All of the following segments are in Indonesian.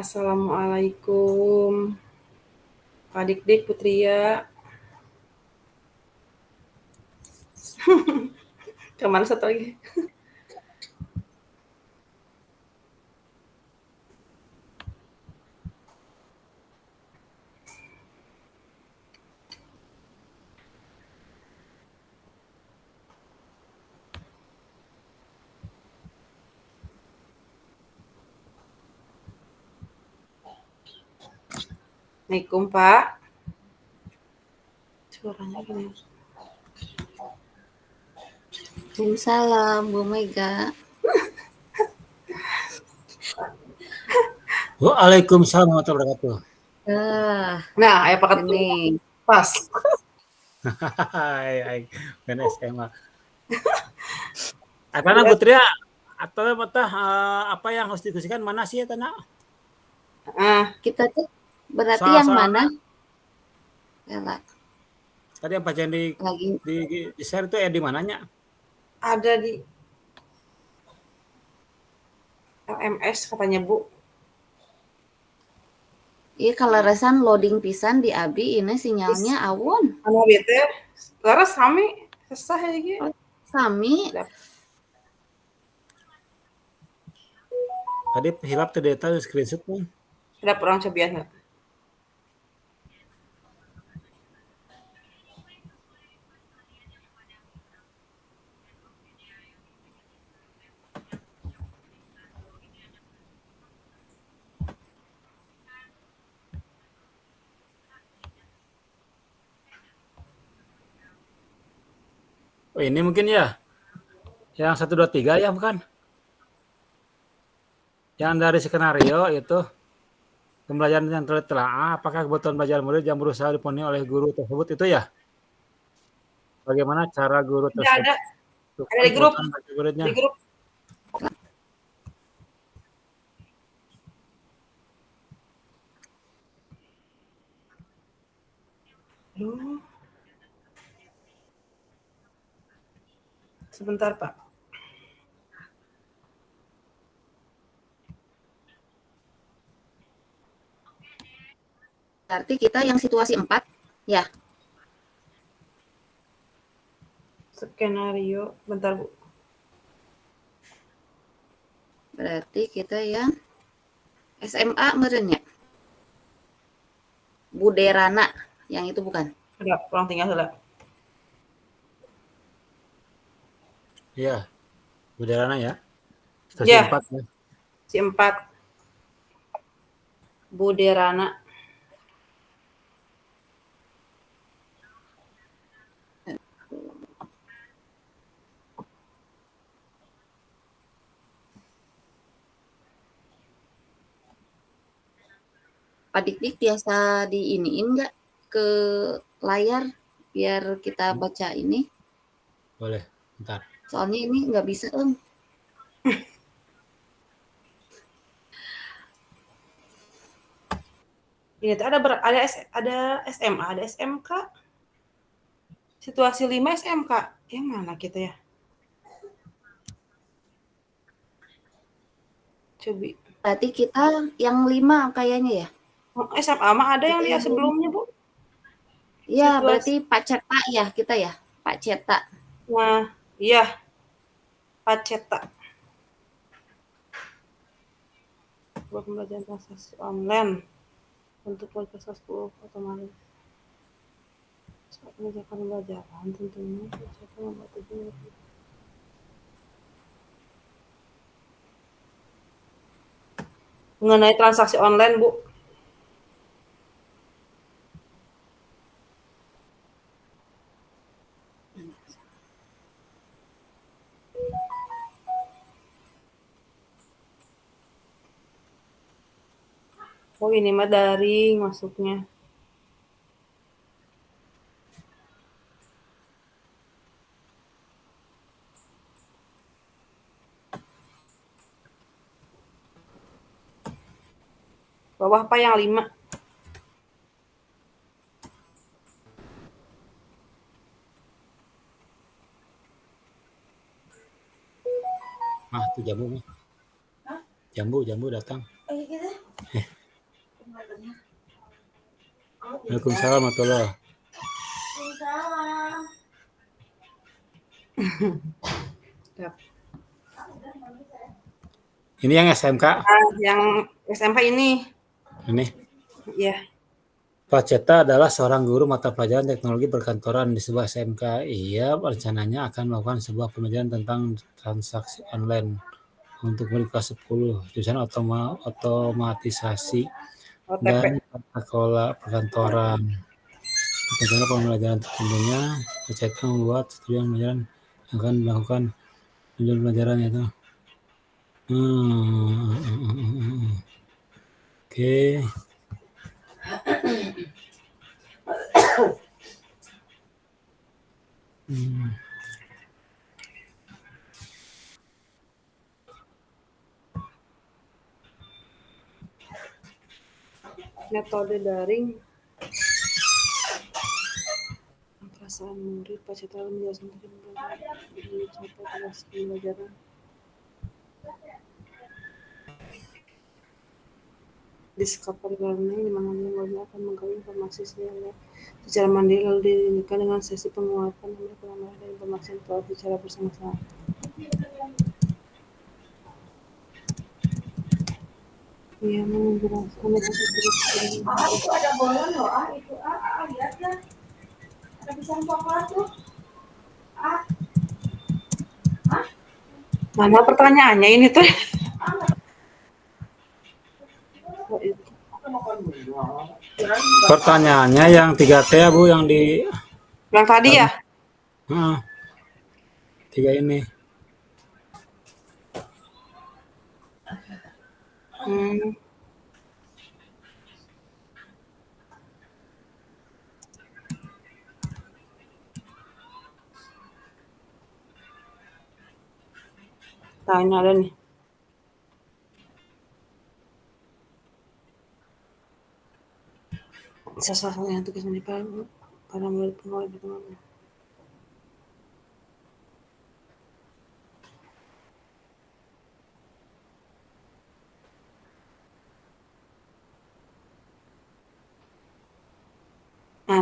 Assalamualaikum. Pak Dik-Dik, Putria. Kemana satu lagi? Assalamualaikum, Pak. Suaranya gini. Waalaikumsalam, Bu Mega. Waalaikumsalam warahmatullahi wabarakatuh. Nah, aya paket Ini pas. Hai, kan SMA. Karena Putri atau apa yang harus didiskusikan mana sih ya Tana? kita tuh berarti Soal yang mana? Ela, tadi yang bagian lagi di share itu di mananya? Ada di LMS katanya, Bu. iya kaleresan loading pisan di abi ini sinyalnya awon. Anu ieu teh laras sami sesah ya ge. Sami Tadi hilap tuh data screenshot pun. Ada orang cobian enggak? Oh, ini mungkin ya. Yang 1 2 3 ya bukan? Yang dari skenario itu pembelajaran yang telah apakah kebutuhan belajar murid yang berusaha dipenuhi oleh guru tersebut itu ya? Bagaimana cara guru tersebut Ada di grup. kebutuhan belajar muridnya? Di grup. Aduh. Sebentar, Pak. berarti kita yang situasi 4 ya. Skenario, bentar, Bu. Berarti kita yang SMA meureun ya. Buderana yang itu bukan. Ada orang tinggal heula. Iya. Budarana ya. Situasi Ya, 4 ya. si 4. Buderana. Pak Dik-Dik biasa diiniin nggak ke layar biar kita baca ini? Boleh, bentar. Soalnya ini nggak bisa, Om. Ini tuh ada SMA, ada SMK. Situasi 5 SMK. Yang mana kita ya? Cobi. Berarti kita yang 5 kayaknya ya? SMA mah ada yang Kita dia yang sebelumnya, Bu. Iya, Situasi. berarti Pak Ceta ya kita ya? Pak Ceta. Nah, iya. Paceta. Buat pembelajaran transaksi online untuk warga kelas 10 otomatis. Saat mengerjakan pembelajaran tentunya siapa membuat tujuan. Mengenai transaksi online, Bu. Oh, ini mah daring masuknya. Bawah apa yang 5? Tuh jambu mah. Jambu datang. Oh, iya gitu. Waalaikumsalam warahmatullahi. Yap. Ini yang SMK, Yang SMP ini, ini. ya. Pak Ceta adalah seorang guru mata pelajaran teknologi perkantoran di sebuah SMK. Ia rencananya akan melakukan sebuah pembelajaran tentang transaksi online untuk murid kelas 10, jurusan otomatisasi OTP. dan tata kelola perkantoran. Rencana pembelajaran tentunya Pak Ceta membuat tujuan pembelajaran yang akan dilakukan tujuan pembelajaran itu. Oke. Metode daring. Perasaan murid Pak Citra menjelaskan tentang kelas pembelajaran. Discovery learning di mana murid akan menggali informasi secara mandiri lalu dilanjutkan dengan sesi penguatan penambahan dan informasi yang telah secara bersama-sama. Ia menjelaskan Itu ada bolon loh, itu lihat ya. Ada pisang coklat tuh. mana pertanyaannya ini tuh? Oh, itu. Pertanyaannya yang 3T ya Bu, yang di Yang tadi ya? 3 ini. Nah, ini ada nih. Sesuatu yang tugas menipal para murid pengawal berteman.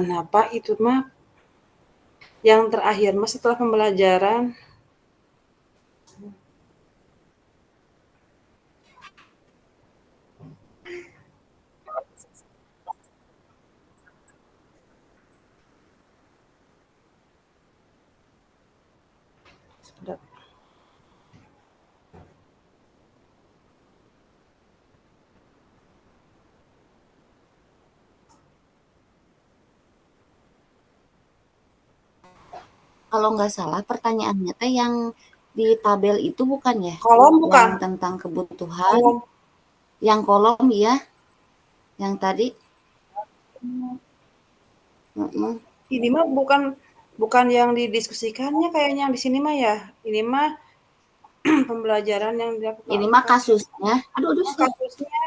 Nah, Pak, itu mah yang terakhir mah setelah pembelajaran. Sedap. Kalau nggak salah pertanyaannya teh yang di tabel itu bukan ya? Kolom bukan? Yang tentang kebutuhan. Kolom. Yang kolom ya. Yang tadi. Ini mah bukan yang didiskusikannya kayaknya yang di sini mah ya. Ini mah pembelajaran yang dilakukan. Ini mah kasusnya. Aduh. Kasusnya.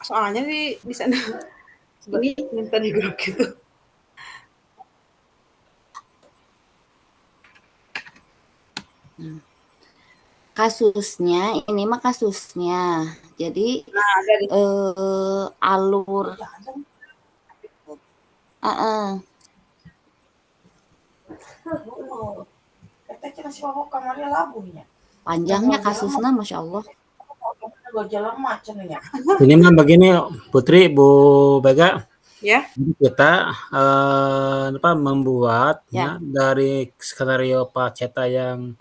Soalnya di sana. Ini minta di grup gitu. Kasusnya, ini mah kasusnya. Jadi alur. Panjangnya kasusnya, Masya Allah. Ini mah begini Putri, Bu Bega. Ya. Kita membuat ya dari skenario Pak Ceta yang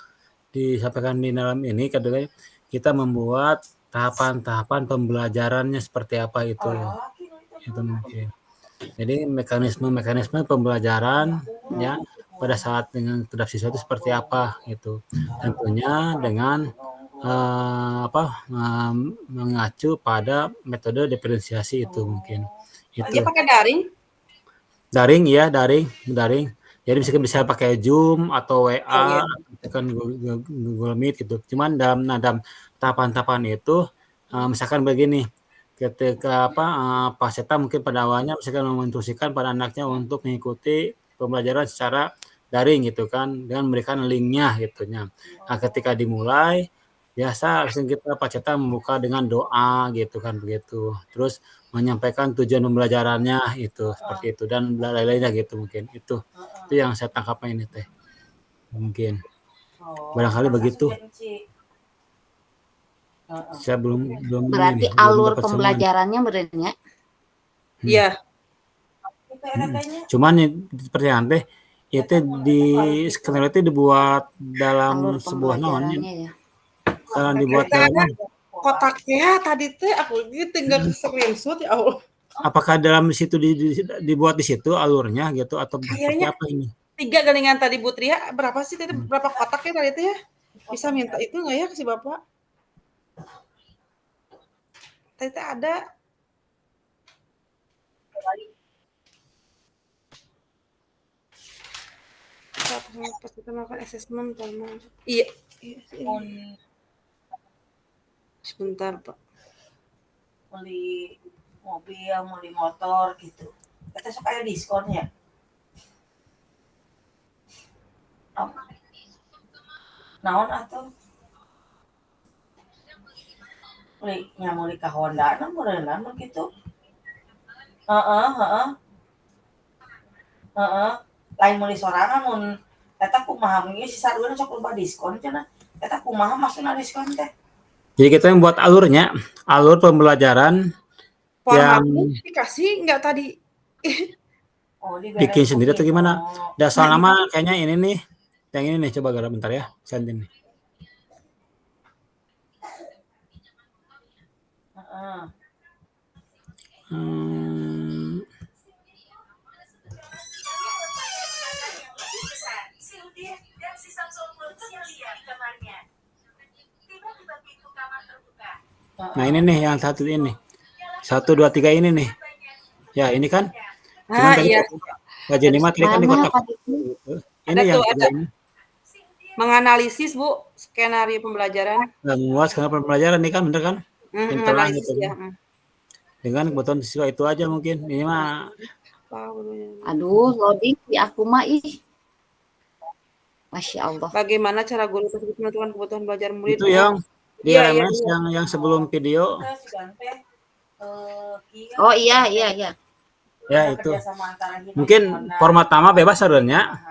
disampaikan di dalam ini, kedua kita membuat tahapan-tahapan pembelajarannya seperti apa itu mungkin. Jadi mekanisme pembelajaran ya pada saat dengan terhadap siswa itu seperti apa itu. Tentunya dengan mengacu pada metode diferensiasi itu mungkin. Itu. Dia pakai daring? Daring ya, daring. Jadi bisa pakai Zoom atau WA, kan Google Meet gitu. Cuman dalam tahapan-tahapan itu, misalkan begini, ketika Pak Ceta mungkin pada awalnya misalkan menginstruksikan pada anaknya untuk mengikuti pembelajaran secara daring gitu kan, dengan memberikan linknya gitu. Nah, ketika dimulai, biasa kita Pak Ceta membuka dengan doa gitu kan begitu. Terus menyampaikan tujuan pembelajarannya itu seperti itu dan lain-lainnya gitu mungkin itu yang saya tangkapnya ini teh mungkin barangkali begitu. Saya belum Berarti ini belum alur dapat semua. pembelajarannya benernya. Iya. Cuman pertanyaan teh itu di skenario itu dibuat dalam Alur sebuah naon pembelajarannya ya. kalau dibuat dalam Kotaknya tadi teh aku gitu tinggal screenshot ya Allah. apakah dalam situ dibuat di situ alurnya gitu atau seperti Kayaknya apa ini? 3 galingan tadi Bu Tria, berapa sih tadi berapa kotaknya tadi itu ya? Bisa minta itu nggak ya ke si Bapak? Tadi teh ada. Pas kita melakukan assessment karena iya. Sebentar Pak. Beli mobil, beli motor gitu. Kita suka ada diskonnya. Naon atau beli nyamuli ka Honda na meureunna begitu. Heeh. Lain meuli sorangan mun eta kumaha mun si sarueuna sok loba diskon cenah. Eta kumaha maksudna diskon teh? Jadi kita membuat alurnya, alur pembelajaran yang Formatnya dikasih nggak tadi? bikin sendiri atau gimana? Dasar nama kayaknya ini nih. Yang ini nih coba gara bentar ya. Santin nih. Nah ini nih yang satu ini. 1, 2, 3 ini nih. Ya ini kan. Cuman tadi Iya. Pak Jenny tadi kan di kotak. Ini yang ada. ini. Menganalisis Bu skenario pembelajaran. Menguas karena pembelajaran nih kan bener kan? Menganalisis gitu. ya. Dengan kebutuhan siswa itu aja mungkin. Ini mah Aduh, loading di aku mah ih. Masya Allah. Bagaimana cara guru tersebut menentukan kebutuhan belajar murid? itu yang di RMS yang sebelum video. Oh iya. Ya itu. Mungkin format nama bebas sebenarnya.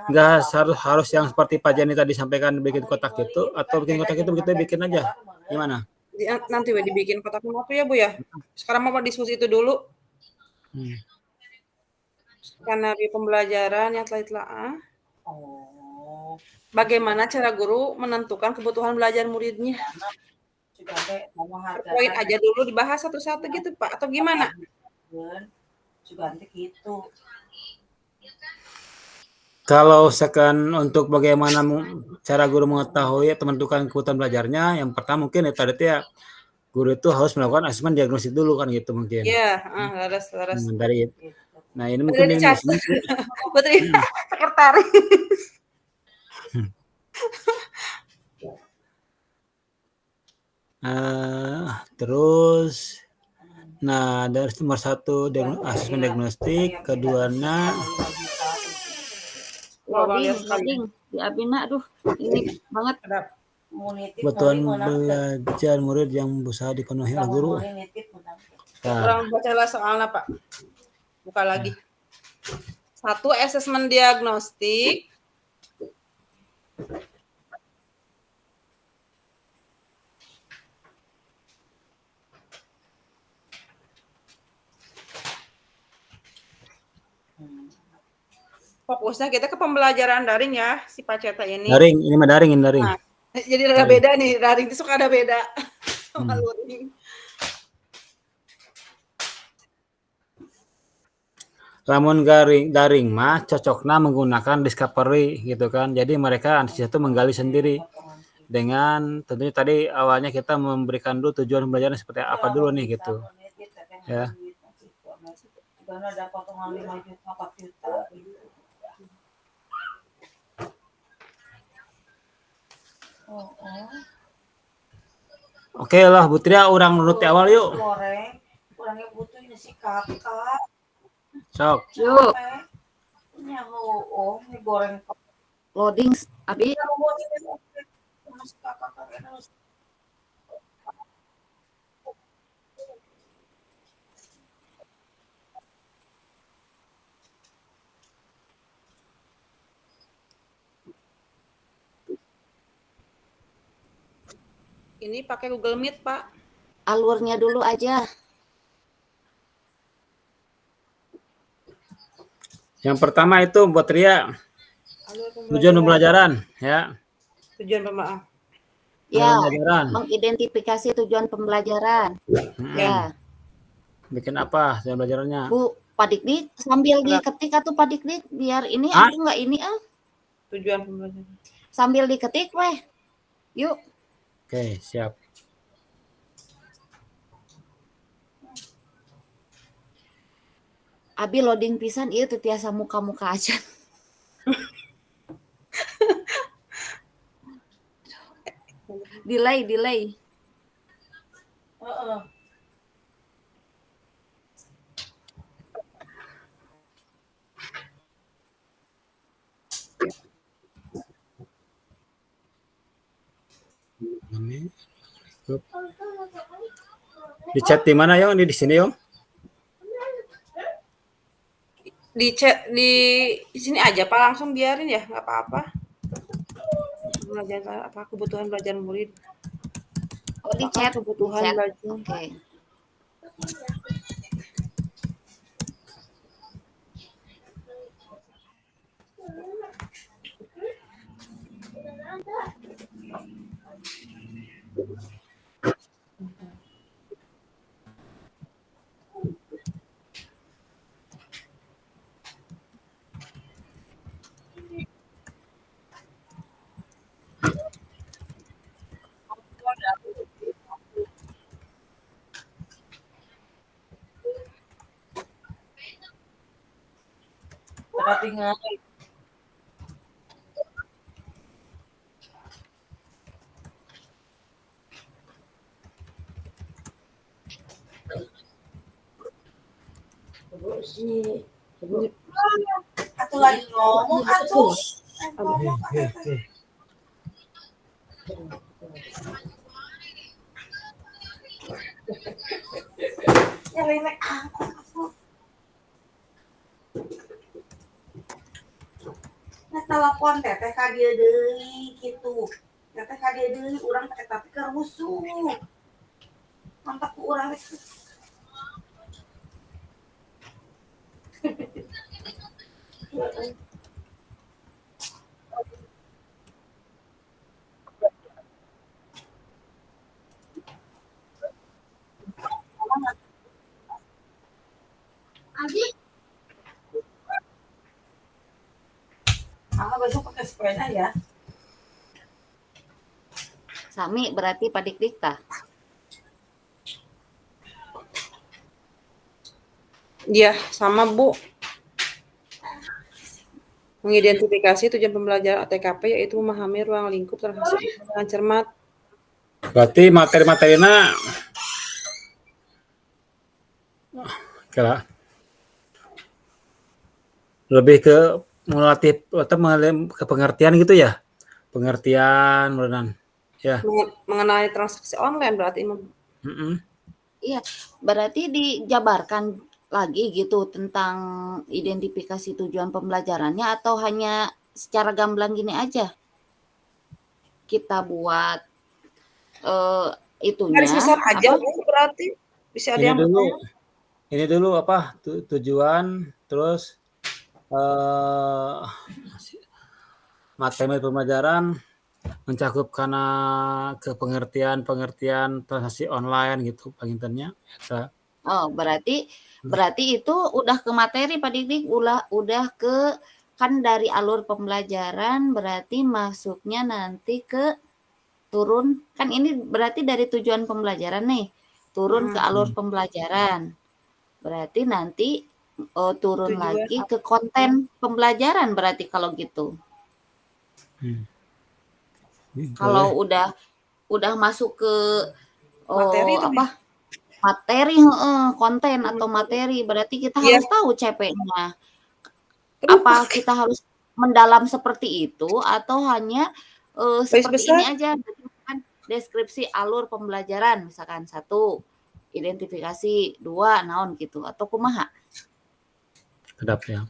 Enggak harus yang seperti Pak Jani tadi sampaikan bikin kotak itu atau bikin kotak itu kita bikin aja. Gimana? Nanti dibikin kotak apa ya Bu ya? Sekarang mau diskusi itu dulu. Skenario pembelajaran yang telah bagaimana cara guru menentukan kebutuhan belajar muridnya? Poin aja dulu dibahas satu-satu gitu Pak atau gimana? Kalau sekan untuk bagaimana cara guru mengetahui atau menentukan kebutuhan belajarnya, yang pertama mungkin tadi ya guru itu harus melakukan asesmen diagnostik dulu kan gitu mungkin. Iya, laras. Dari nah ini mungkin ini Putri sekretaris. Terus nah dari nomor 1 asesmen diagnostik, keduanya loading di Abina aduh ini banget kebutuhan belajar murid yang berusaha dipenuhi oleh guru. Kurang bacalah soalnya Pak. Buka lagi. 1 asesmen diagnostik. Fokusnya kita ke pembelajaran daring ya si Pak Ceta ini. Daring, ini mah daring. Nah, jadi ada beda nih, daring itu suka ada beda sama luring. Lamun daring mah cocoknya menggunakan discovery gitu kan. Jadi mereka itu menggali sendiri dengan tentunya tadi awalnya kita memberikan dulu tujuan pembelajaran seperti apa dulu nih gitu. Ya. Ada potongan 5 juta, 4 juta gitu. Oke lah Bu Tria, orang nurut awal yuk. Orangnya butuh ini si kakak. Sok. Yuk. Ini goreng. Loading Abi. Ini pakai Google Meet, Pak. Alurnya dulu aja. Yang pertama itu buat Ria, Alur tujuan pembelajaran. pembelajaran, ya. Tujuan pembelajaran. Ya, Pembelajaran. mengidentifikasi tujuan pembelajaran. Ya, Bikin apa tujuan pembelajarannya? Bu, Pak Dikdik sambil Enggak. diketik atau Pak Dikdik biar ini Hah? aku nggak ini Tujuan pembelajaran. sambil diketik weh. Yuk, Oke, siap. abi loading pisan ieu teu tiasa muka-muka aja. delay. Heeh. Di chat di mana, Yong? Di sini, Yong? Di chat di sini aja, Pak. Langsung biarin ya, nggak apa-apa. Belajar apa kebutuhan belajar murid. Oh, di Apakah chat. kebutuhan Chat. belajar? Oke. Tinggal. Atuh lagi ngomong atuh. Ya lemek angkot atuh. Nah, telepon teteh ka dieu deui kitu. Teteh ka dieu deui urang eta teh keur rusuh. Mantap ku urang teh. Mama besok pakai sepeda ya. Sami berarti Pak Dikdik tah. Iya, sama Bu. Mengidentifikasi tujuan pembelajaran ATKP yaitu memahami ruang lingkup transaksi dengan cermat. Berarti materi-materina kira lebih ke melatih atau ke pengertian gitu ya, pengertian beneran ya. Mengenai transaksi online berarti Iya, berarti dijabarkan lagi gitu tentang identifikasi tujuan pembelajarannya atau hanya secara gamblang gini aja? Kita buat itunya garis besar aja apa? Bu, berarti bisa ada Ini yang dulu, bertanya. ini dulu apa tujuan, terus materi pembelajaran mencakup karena ke pengertian transaksi online gitu pengintennya. Oh, berarti itu udah ke materi Pak Dikdik, udah ke kan dari alur pembelajaran berarti masuknya nanti ke turun kan ini berarti dari tujuan pembelajaran nih turun ke alur pembelajaran. Berarti nanti turun Tujuan lagi ke konten pembelajaran berarti kalau gitu. Kalau udah masuk ke materi itu apa? Materi, konten atau materi berarti kita Iya. harus tahu CP-nya. Apa kita harus mendalam seperti itu atau hanya seperti ini aja kan deskripsi alur pembelajaran misalkan 1 identifikasi 2 naon gitu atau kumaha? Kedap ya.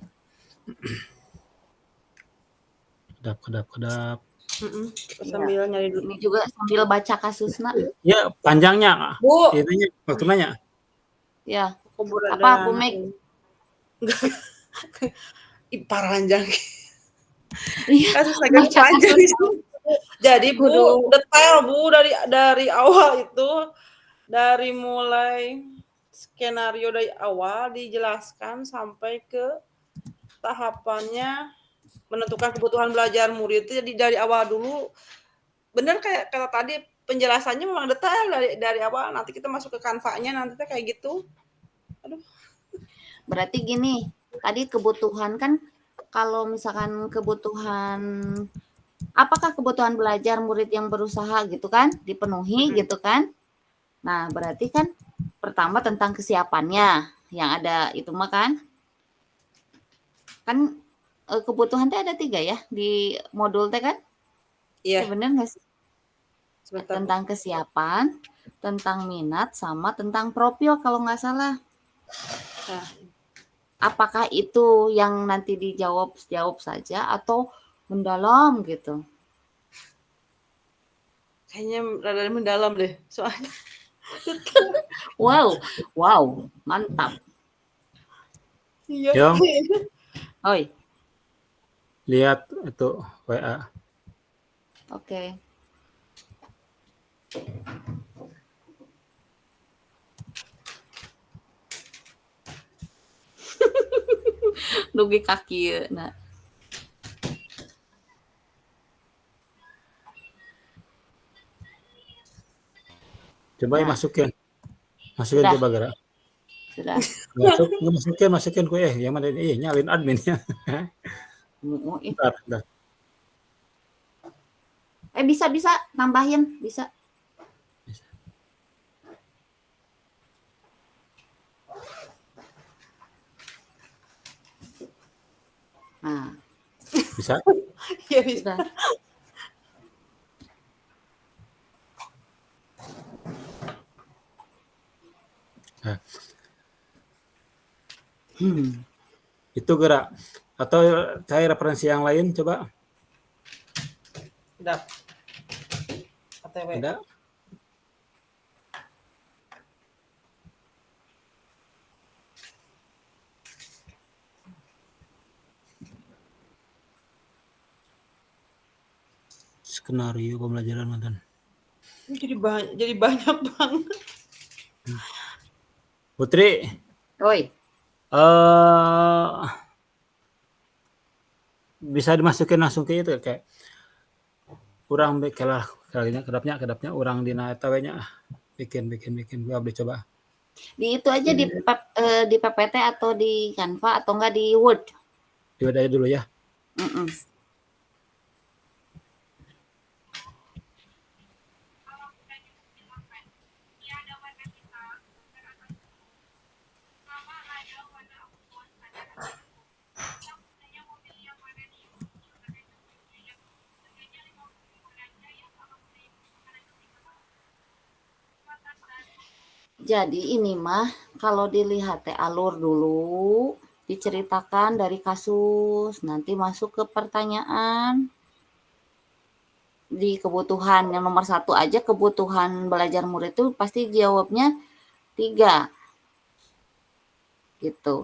Kedap. Iya. Sambil nyari dulu. Ini juga sambil baca kasusna. Ya, panjangnya. Bu, Itunya waktu nanya. Ya. aku berada Apa aku anak make? ini. Ih, paranjang. Iya, Kasus agak baca panjang kasus. itu. Jadi Bu, Kudu detail Bu dari awal itu, dari mulai skenario dari awal dijelaskan sampai ke tahapannya menentukan kebutuhan belajar murid itu jadi dari awal dulu. Bener kayak kata tadi penjelasannya memang detail dari awal. Nanti kita masuk ke Canva-nya nanti kayak gitu. Aduh. berarti gini, tadi kebutuhan kan kalau misalkan kebutuhan apakah kebutuhan belajar murid yang berusaha gitu kan dipenuhi gitu kan? Nah, berarti kan pertama tentang kesiapannya yang ada itu mah kan kebutuhan teh ada 3 ya di modul teh kan? Ya Iya, bener nggak sih? sebentar. Bu. Tentang kesiapan, tentang minat, sama tentang profil kalau nggak salah. Nah, Apakah itu yang nanti jawab saja atau mendalam gitu? kayaknya rada mendalam deh soalnya. Wow, wow, mantap. Iya. Yong, Oi, lihat itu WA. oke. Dugi kaki ya. Nah, Coba nah, masukin. Masukin sudah, coba gerak. sudah. Masukin ku yang mana nyalin adminnya. Bentar, bentar. Bisa tambahin, bisa. Nah, Bisa? Iya bisa. sudah. Nah, Hmm. itu gerak. Atau cari referensi yang lain coba. Udah. OTW. Ada? Skenario pembelajaran mantan. Jadi banyak banget. Putri, Oi, bisa dimasukin langsung ke itu kayak kurang kalah kedapnya orang dina eta we nya bikin gua abdi coba. di itu aja di PPT atau di Canva atau enggak di Word. Diwadai dulu ya. Mm-mm. Jadi ini mah kalau dilihat alur dulu, diceritakan dari kasus, nanti masuk ke pertanyaan di kebutuhan yang nomor 1 aja kebutuhan belajar murid itu pasti jawabnya 3 gitu.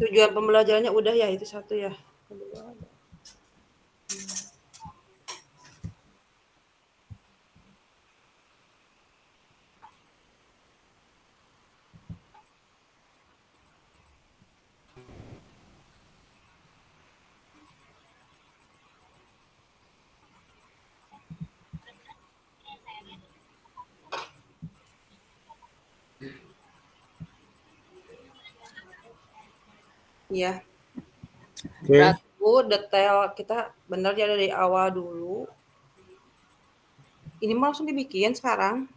Tujuan pembelajarannya udah ya, itu satu ya. Kedua. Iya. Oke. Berarti Bu, detail kita bener ya dari awal dulu. Ini mau langsung dibikin sekarang.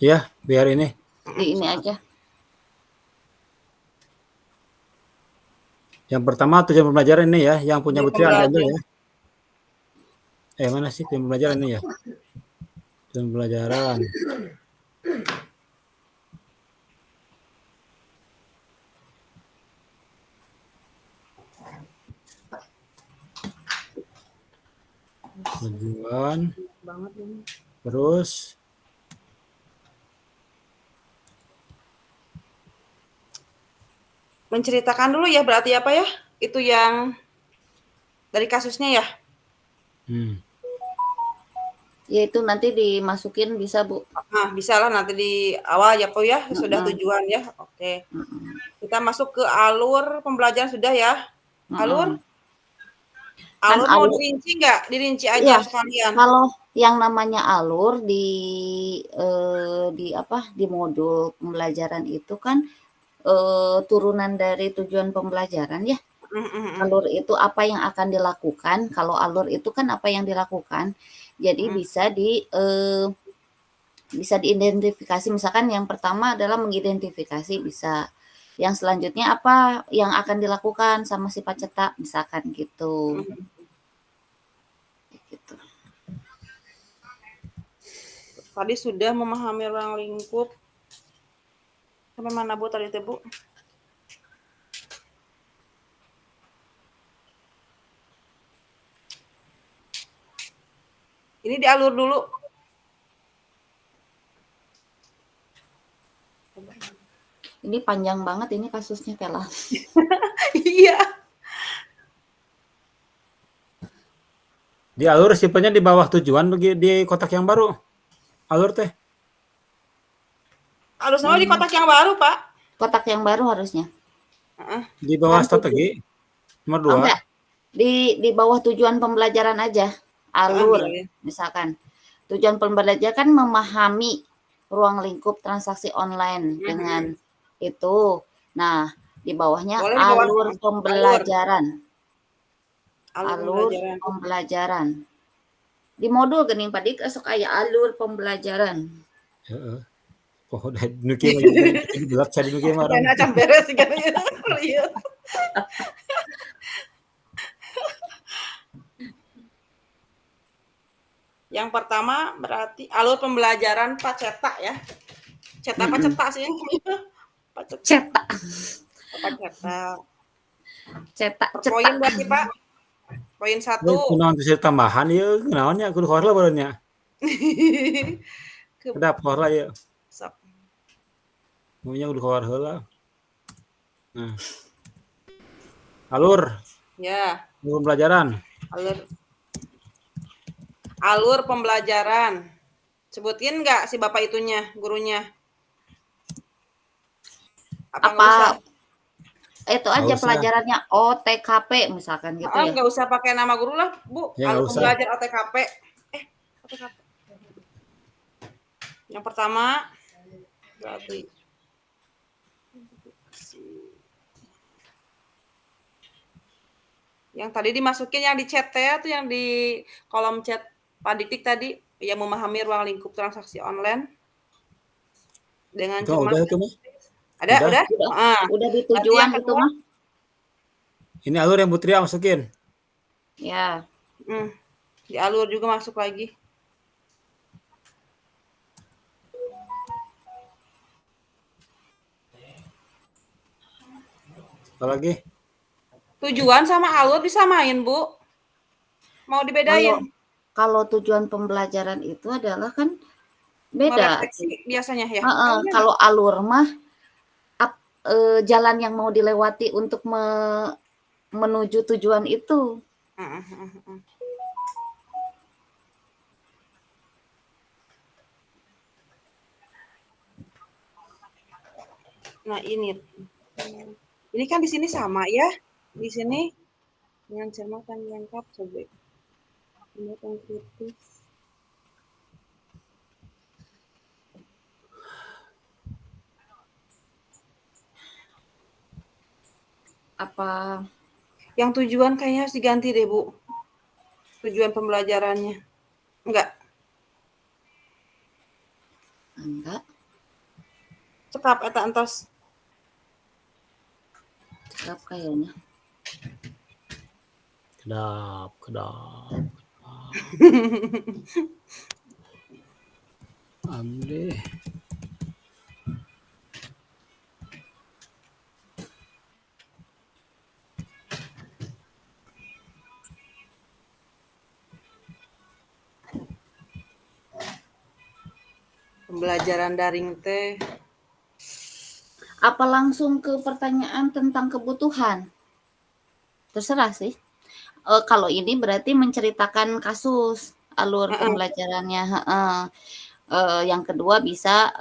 Ya, biar ini. Di ini aja. Yang pertama tujuan pembelajaran ini ya, yang punya Tujuan Putri Angga pembelajaran. ya. Mana sih tujuan pembelajaran ini ya? Tujuan pembelajaran. Tujuan, Banget ini. terus Menceritakan dulu ya berarti apa ya? Itu yang dari kasusnya ya. Yaitu nanti dimasukin bisa, Bu. Nah, bisa lah nanti di awal ya, Po ya, sudah Mm-mm. tujuan ya. Oke. Mm-mm. Kita masuk ke alur pembelajaran sudah ya. Alur? Mm-mm. Kan Alur mau alur, dirinci nggak? Dirinci iya, aja sekalian. kalau yang namanya alur di apa, di modul pembelajaran itu kan turunan dari tujuan pembelajaran ya. Alur itu apa yang akan dilakukan, kalau alur itu kan apa yang dilakukan. Jadi bisa diidentifikasi, misalkan yang pertama adalah mengidentifikasi bisa. Yang selanjutnya apa yang akan dilakukan sama si peserta, misalkan gitu. Gitu. Tadi sudah memahami ruang lingkup. Sampai mana Bu tadi Bu? Ini dialur dulu. Ini panjang banget ini kasusnya Kela. Iya. di alur simpennya di bawah tujuan di kotak yang baru. Alur teh. Alur sama di kotak yang baru, Pak. Kotak yang baru harusnya. Di bawah Dan strategi nomor 2. Oh, enggak. Di bawah tujuan pembelajaran aja. Alur, iya. misalkan. Tujuan pembelajaran kan memahami ruang lingkup transaksi online dengan itu. Nah, di bawahnya Boleh di bawah alur pembelajaran. Alur Pembelajaran. Di modul gening Pak Dik esok aya alur pembelajaran. Heeh. Oh, udah nuki mah belat saya nuki mah. Karena acam beres kan ya. Yang pertama berarti alur pembelajaran Pak cetak ya. Cetak apa cetak sih? Pak cetak. Cetak. Pak cetak. Cetak. Poin berarti Pak. Poin 1. Kunaon teh tambahan ieu kunaon nya kudu horla baru nya. Kedap horla ieu. Sok. Maunya kudu keluar heula. Nah. Alur. Ya. Alur pembelajaran. Alur pembelajaran. Sebutin nggak si Bapak itunya, gurunya? Apa? Itu aja pelajarannya OTKP misalkan gitu ya. Nggak usah pakai nama guru lah, Bu. Ya, Alur pembelajaran OTKP. OTKP. Yang pertama berarti yang tadi dimasukin yang di chat ya, tuh yang di kolom chat Pak Dik tadi yang memahami ruang lingkup transaksi online dengan Udah itu mah. Udah? Udah di tujuan itu mah. Ini alur yang Putri masukin. Ya. Di alur juga masuk lagi. Apa lagi? Tujuan sama alur disamain, Bu. Mau dibedain? Kalau tujuan pembelajaran itu adalah kan beda. Merefleksi biasanya ya. Kalau alur mah jalan yang mau dilewati untuk menuju tujuan itu. Nah, ini kan di sini sama ya. Di sini dengan cermat dan lengkap coba. Yang kritis. Apa Yang tujuan kayaknya harus diganti deh, Bu. Tujuan pembelajarannya. Enggak. enggak? Cekap eta entos. Cakep kayaknya. Kedap. Amde. Pembelajaran daring teh. Apa langsung ke pertanyaan tentang kebutuhan? Terserah sih. Kalau ini berarti menceritakan kasus alur pembelajarannya. Yang kedua bisa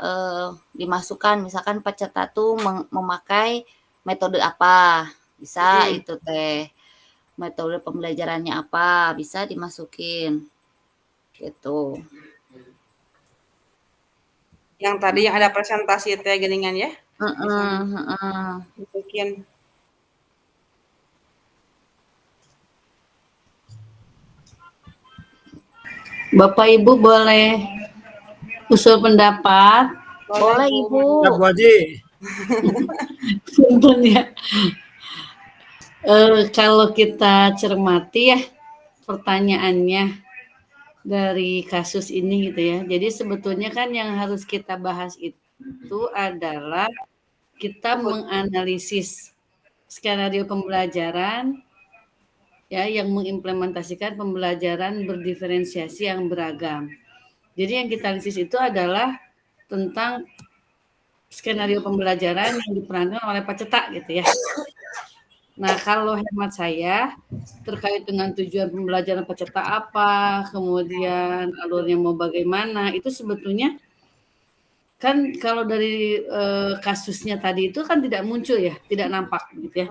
dimasukkan misalkan peserta tuh memakai metode apa, bisa itu teh. Metode pembelajarannya apa, bisa dimasukin. Gitu. Yang tadi yang ada presentasi teh geningan ya. Masukin. Bapak Ibu boleh usul pendapat? Boleh Ibu. Siap, Bu Haji. Punten ya. Kalau kita cermati ya pertanyaannya dari kasus ini gitu ya. Jadi sebetulnya kan yang harus kita bahas itu adalah kita menganalisis skenario pembelajaran ya yang mengimplementasikan pembelajaran berdiferensiasi yang beragam. Jadi yang kita analisis itu adalah tentang skenario pembelajaran yang diperankan oleh peserta gitu ya. Nah, kalau hemat saya terkait dengan tujuan pembelajaran peserta apa, kemudian alurnya mau bagaimana, itu sebetulnya kan kalau dari kasusnya tadi itu kan tidak muncul ya, tidak nampak gitu ya.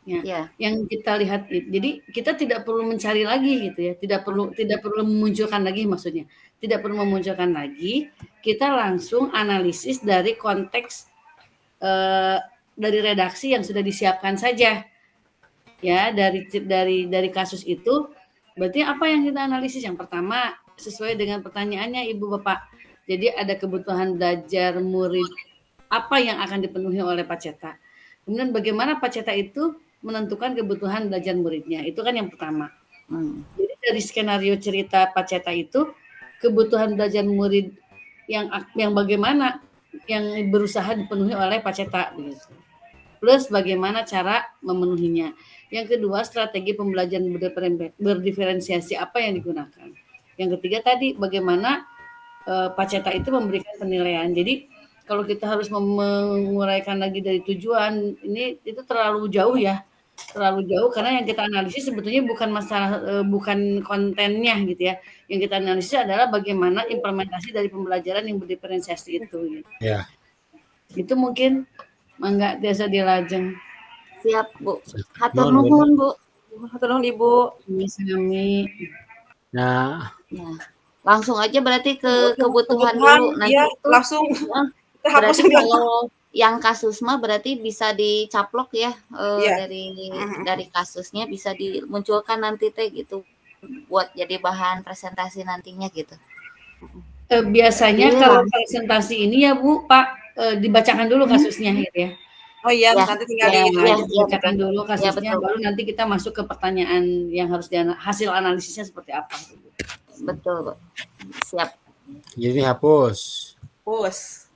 Ya. Yang kita lihat, jadi kita tidak perlu mencari lagi gitu ya, tidak perlu memunculkan lagi maksudnya, tidak perlu memunculkan lagi, kita langsung analisis dari konteks dari redaksi yang sudah disiapkan saja, ya dari kasus itu, berarti apa yang kita analisis? Yang pertama sesuai dengan pertanyaannya Ibu Bapak, jadi ada kebutuhan belajar murid apa yang akan dipenuhi oleh peserta, kemudian bagaimana peserta itu menentukan kebutuhan belajar muridnya. Itu kan yang pertama. Jadi dari skenario cerita peserta itu kebutuhan belajar murid yang bagaimana yang berusaha dipenuhi oleh peserta begitu. Plus bagaimana cara memenuhinya. Yang kedua, strategi pembelajaran berdiferensiasi apa yang digunakan. Yang ketiga tadi bagaimana peserta itu memberikan penilaian. Jadi kalau kita harus menguraikan lagi dari tujuan, ini itu terlalu jauh ya. Terlalu jauh karena yang kita analisis sebetulnya bukan masalah bukan kontennya gitu ya. Yang kita analisis adalah bagaimana implementasi dari pembelajaran yang berdiferensiasi itu gitu. Ya. Itu mungkin mangga biasa dilajeng. Siap, Bu. Hatur nuhun, Bu. Hatur nuhun Ibu. Sami. Nah, langsung aja berarti ke kebutuhan dulu nanti ya, itu langsung berarti kalau yang kasus mah berarti bisa dicaplok ya, Iya. dari kasusnya bisa dimunculkan nanti teh gitu buat jadi bahan presentasi nantinya gitu. Biasanya Iya. kalau presentasi ini ya Bu Pak dibacakan dulu kasusnya gitu ya. Oh iya, Ya, nanti tinggal dibacakan betul. dulu kasusnya, betul. baru nanti kita masuk ke pertanyaan yang harus hasil analisisnya seperti apa. Betul, Bu. Siap. jadi hapus. Pus.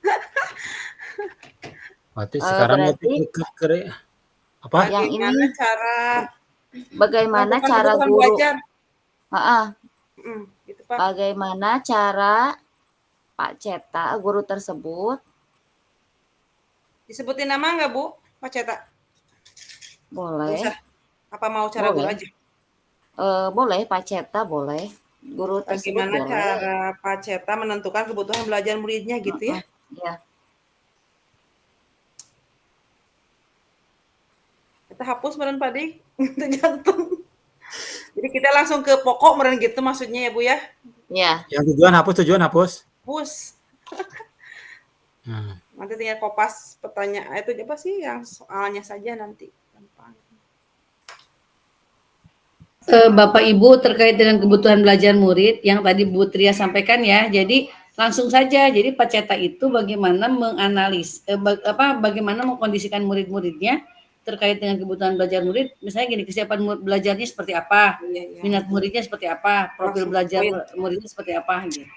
Berarti sekarang berarti apa? yang Bagaimana ini cara bagaimana melakukan cara kebutuhan guru belajar? Gitu, Pak. bagaimana cara Pak Ceta guru tersebut Disebutin nama nggak Bu? Pak Ceta? Nggak Boleh, usah. Apa mau cara guru boleh. aja? Boleh Pak Ceta, boleh. Guru tersebut Bagaimana boleh. cara Pak Ceta menentukan kebutuhan belajar muridnya gitu ya? Ya, Kita hapus meren Pak Dik. Tergantung. Jadi kita langsung ke pokok meren gitu maksudnya ya Bu ya? ya. Yang tujuan hapus. Hapus. Nah, Nanti tinggal kopas pertanyaan itu apa sih yang soalnya saja nanti. Gampang. Bapak Ibu terkait dengan kebutuhan belajar murid yang tadi Bu Tria sampaikan ya. Jadi langsung saja. Jadi Pak Ceta itu bagaimana bagaimana mengkondisikan murid-muridnya terkait dengan kebutuhan belajar murid. Misalnya gini, kesiapan belajarnya seperti apa, Iya. minat muridnya seperti apa, profil Langsung belajar poin. muridnya seperti apa gitu.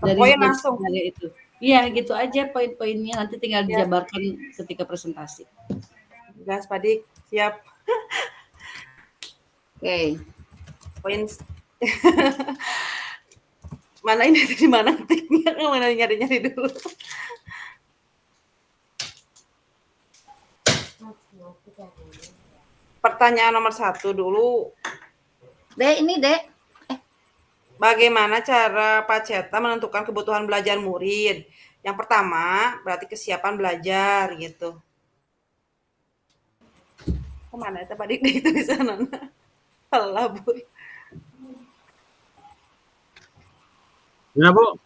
Poin langsung. Skenario itu. Iya, gitu aja poin-poinnya, nanti tinggal Ya. dijabarkan ketika presentasi. Gas Pak Dik. Siap. Oke. Poin. Mana ini di mana ketiknya? Mana nyari-nyari dulu. Pertanyaan nomor 1 dulu. Dek, ini Dek. Bagaimana cara Pak Ceta menentukan kebutuhan belajar murid? Yang pertama, berarti kesiapan belajar gitu. Kemana itu Pak Dik itu di sana? Alah, Bu. gimana Bu?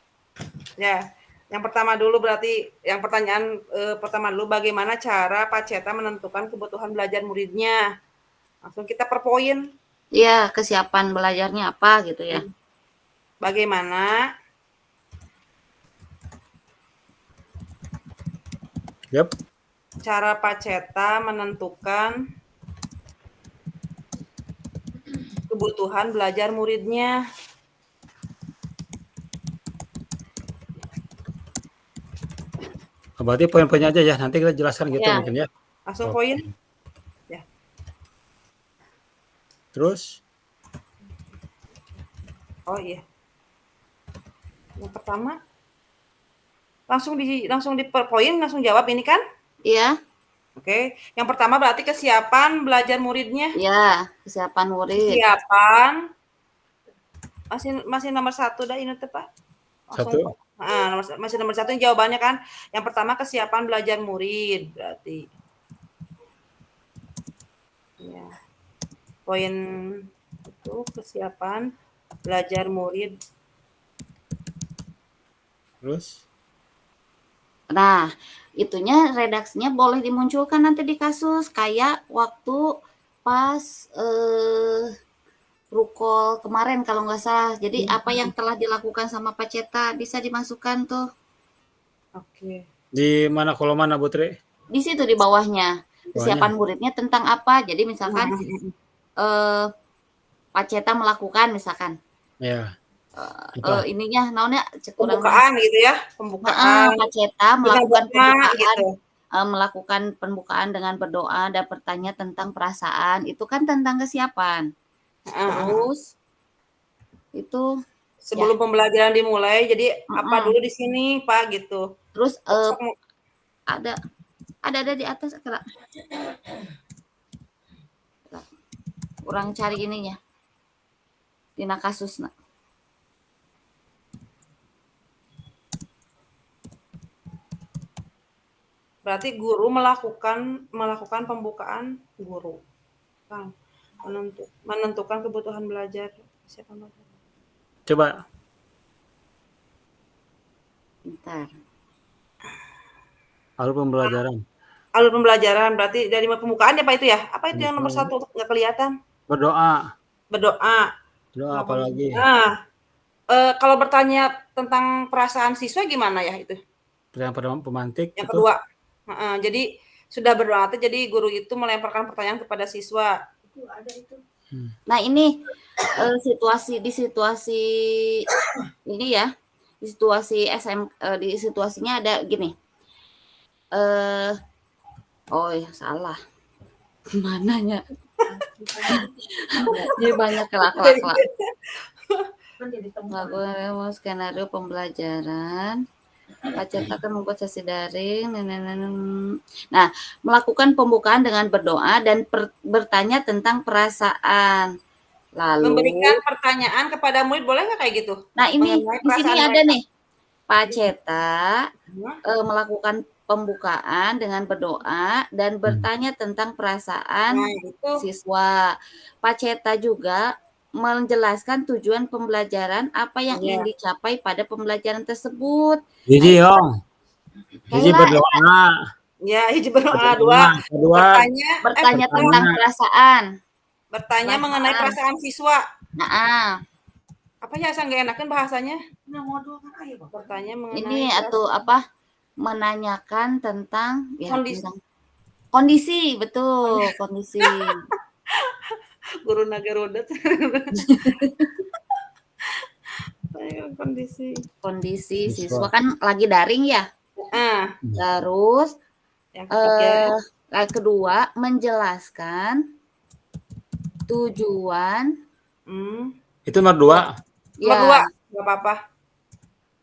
Ya, yang pertama dulu berarti yang pertanyaan pertama dulu bagaimana cara Pak Ceta menentukan kebutuhan belajar muridnya? Langsung kita per poin. Iya, kesiapan belajarnya apa gitu ya. Bagaimana Yap. cara Pak Ceta menentukan kebutuhan belajar muridnya? Berarti poin-poinnya aja ya. Nanti kita jelaskan gitu Ya. mungkin ya. Langsung Oke. poin. Terus Oh iya. Yang pertama langsung di per poin langsung jawab ini kan? Iya, Oke. Yang pertama berarti kesiapan belajar muridnya. ya, kesiapan murid. Kesiapan masih nomor 1 dah ini tuh Pak. Satu. Masih nomor 1 jawabannya kan. Yang pertama kesiapan belajar murid berarti. Ya. Poin itu kesiapan belajar murid. Terus Nah, itunya redaksinya boleh dimunculkan nanti di kasus kayak waktu pas rukol kemarin kalau nggak salah. Jadi apa yang telah dilakukan sama Pak Ceta bisa dimasukkan tuh Oke. di mana kolom mana Bu Tri? di situ di bawahnya. Kesiapan muridnya tentang apa? Jadi misalkan Pak Ceta melakukan misalkan Ya. ininya naonnya kurang Pembukaan gitu ya, pembukaan. Pak Ceta melakukan pembukaan gitu. melakukan pembukaan dengan berdoa dan bertanya tentang perasaan itu kan tentang kesiapan. Terus itu Sebelum pembelajaran dimulai, jadi apa dulu di sini Pak gitu. terus ada di atas Kak. Kurang cari ininya. Dina kasusna. Berarti guru melakukan pembukaan guru. Kan menentukan kebutuhan belajar siapa belajar. Coba. Bentar. Alur pembelajaran Berarti dari pembukaan ya Pak itu ya? Apa itu yang nomor 1 nggak kelihatan? Berdoa apa lagi? Nah, kalau bertanya tentang perasaan siswa gimana ya itu? Pertanyaan pemantik Yang itu. kedua. Jadi sudah berdoa jadi guru itu melemparkan pertanyaan kepada siswa. Nah, ini di situasi ini ya. Di situasi di situasinya ada gini. Oh ya salah. Mananya? Jadi banyak kelak. Skenario pembelajaran Pak Ceta akan membuat sesi daring. Nah, melakukan pembukaan dengan berdoa dan bertanya tentang perasaan. Lalu, Memberikan pertanyaan kepada murid boleh nggak kayak gitu? nah ini Mengenai di sini perasaan ada mereka. nih, Pak Ceta Hmm. melakukan pembukaan dengan berdoa dan bertanya tentang perasaan Nah, itu siswa. Pak Ceta juga menjelaskan tujuan pembelajaran, apa yang Iya. ingin dicapai pada pembelajaran tersebut. Hiji Yong, hiji Kela berdoa, ya hiji berdoa, berdoa, dua kedua bertanya pertama, tentang perasaan. bertanya mengenai perasaan siswa. Nah, Apa ya asal nggak enakan bahasanya? Nah, modul kan ayo, Bapak. Bertanya ini mengenai atau apa? Menanyakan tentang ya Kondisi. tentang kondisi, betul, kondisi. Guru Nagaroda. Kondisi. Kondisi Siswa. siswa kan lagi daring ya. Ah, Terus yang ketiga. yang kedua menjelaskan tujuan Itu nomor 2. Nomor ya 2, nggak apa-apa.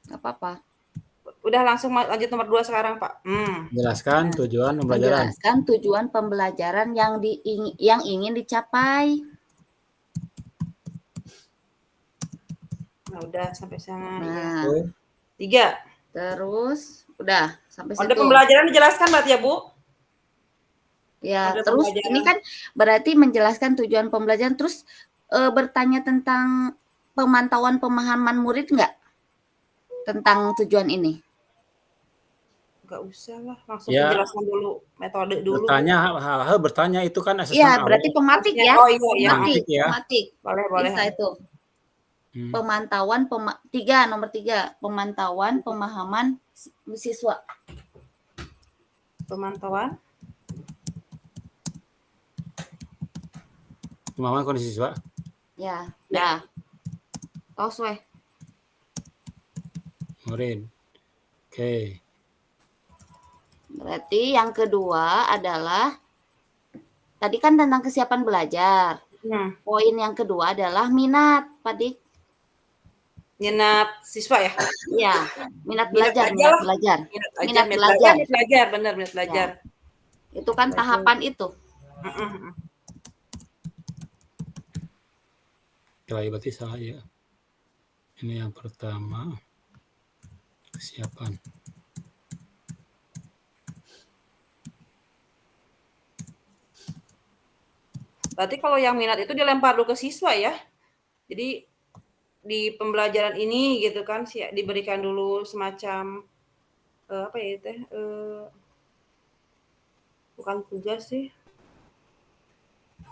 nggak apa-apa. Udah langsung lanjut nomor 2 sekarang, Pak. Jelaskan tujuan pembelajaran. Menjelaskan tujuan pembelajaran yang ingin dicapai. Nah, udah sampai sana. Nah, Oke. 3. terus udah sampai Mode situ. pembelajaran dijelaskan berarti ya, Bu? Ya, Mode terus pembelajaran. ini kan berarti menjelaskan tujuan pembelajaran, terus bertanya tentang pemantauan pemahaman murid nggak tentang tujuan ini? Nggak usah lah, langsung Ya. penjelasan dulu, metode dulu. Bertanya hal-hal bertanya itu kan asesmen Iya, awal. berarti pematik ya. Oh iya, Pematik, ya. pematik. Boleh. Bisa itu. Pemantauan nomor 3, pemantauan pemahaman siswa. Pemantauan. Pemahaman kondisi siswa. Ya, dah. Tos weh. Murid. Oke. Berarti yang kedua adalah tadi kan tentang kesiapan belajar. Poin yang kedua adalah minat, Pak Dik. Minat siswa ya? Iya, minat belajar. Minat belajar, benar, minat belajar. Ya. Itu kan tahapan itu. Berarti salah ya. Ini yang pertama. Kesiapan. Berarti kalau yang minat itu dilempar dulu ke siswa ya. Jadi di pembelajaran ini gitu kan diberikan dulu semacam apa ya teh? Bukan tugas sih.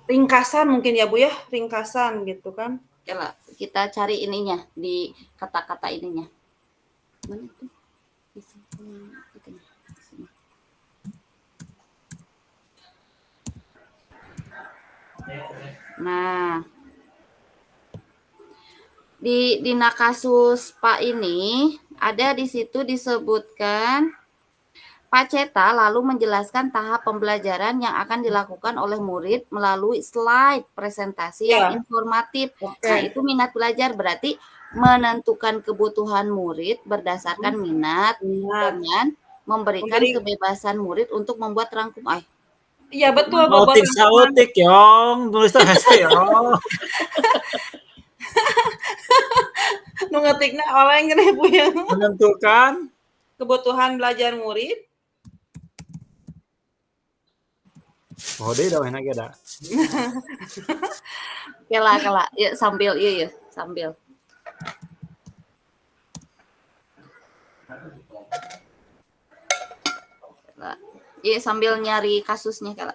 Ringkasan mungkin ya Bu ya, ringkasan gitu kan. Coba kita cari ininya di kata-kata ininya. Mana itu? Nah, di kasus Pak ini ada di situ disebutkan Pak Ceta lalu menjelaskan tahap pembelajaran yang akan dilakukan oleh murid melalui slide presentasi yang informatif. Nah, itu minat belajar, berarti menentukan kebutuhan murid berdasarkan minat dengan memberikan kebebasan murid untuk membuat rangkuman. Iya betul. Sautik Yong, tulis hese Yong. Nu ngetikna oleh ngene Bu yang menentukan kebutuhan belajar murid. Oh, dia udah enak ya, dah. Kela. Ya, sambil sambil. Iya, sambil nyari kasusnya, Kela.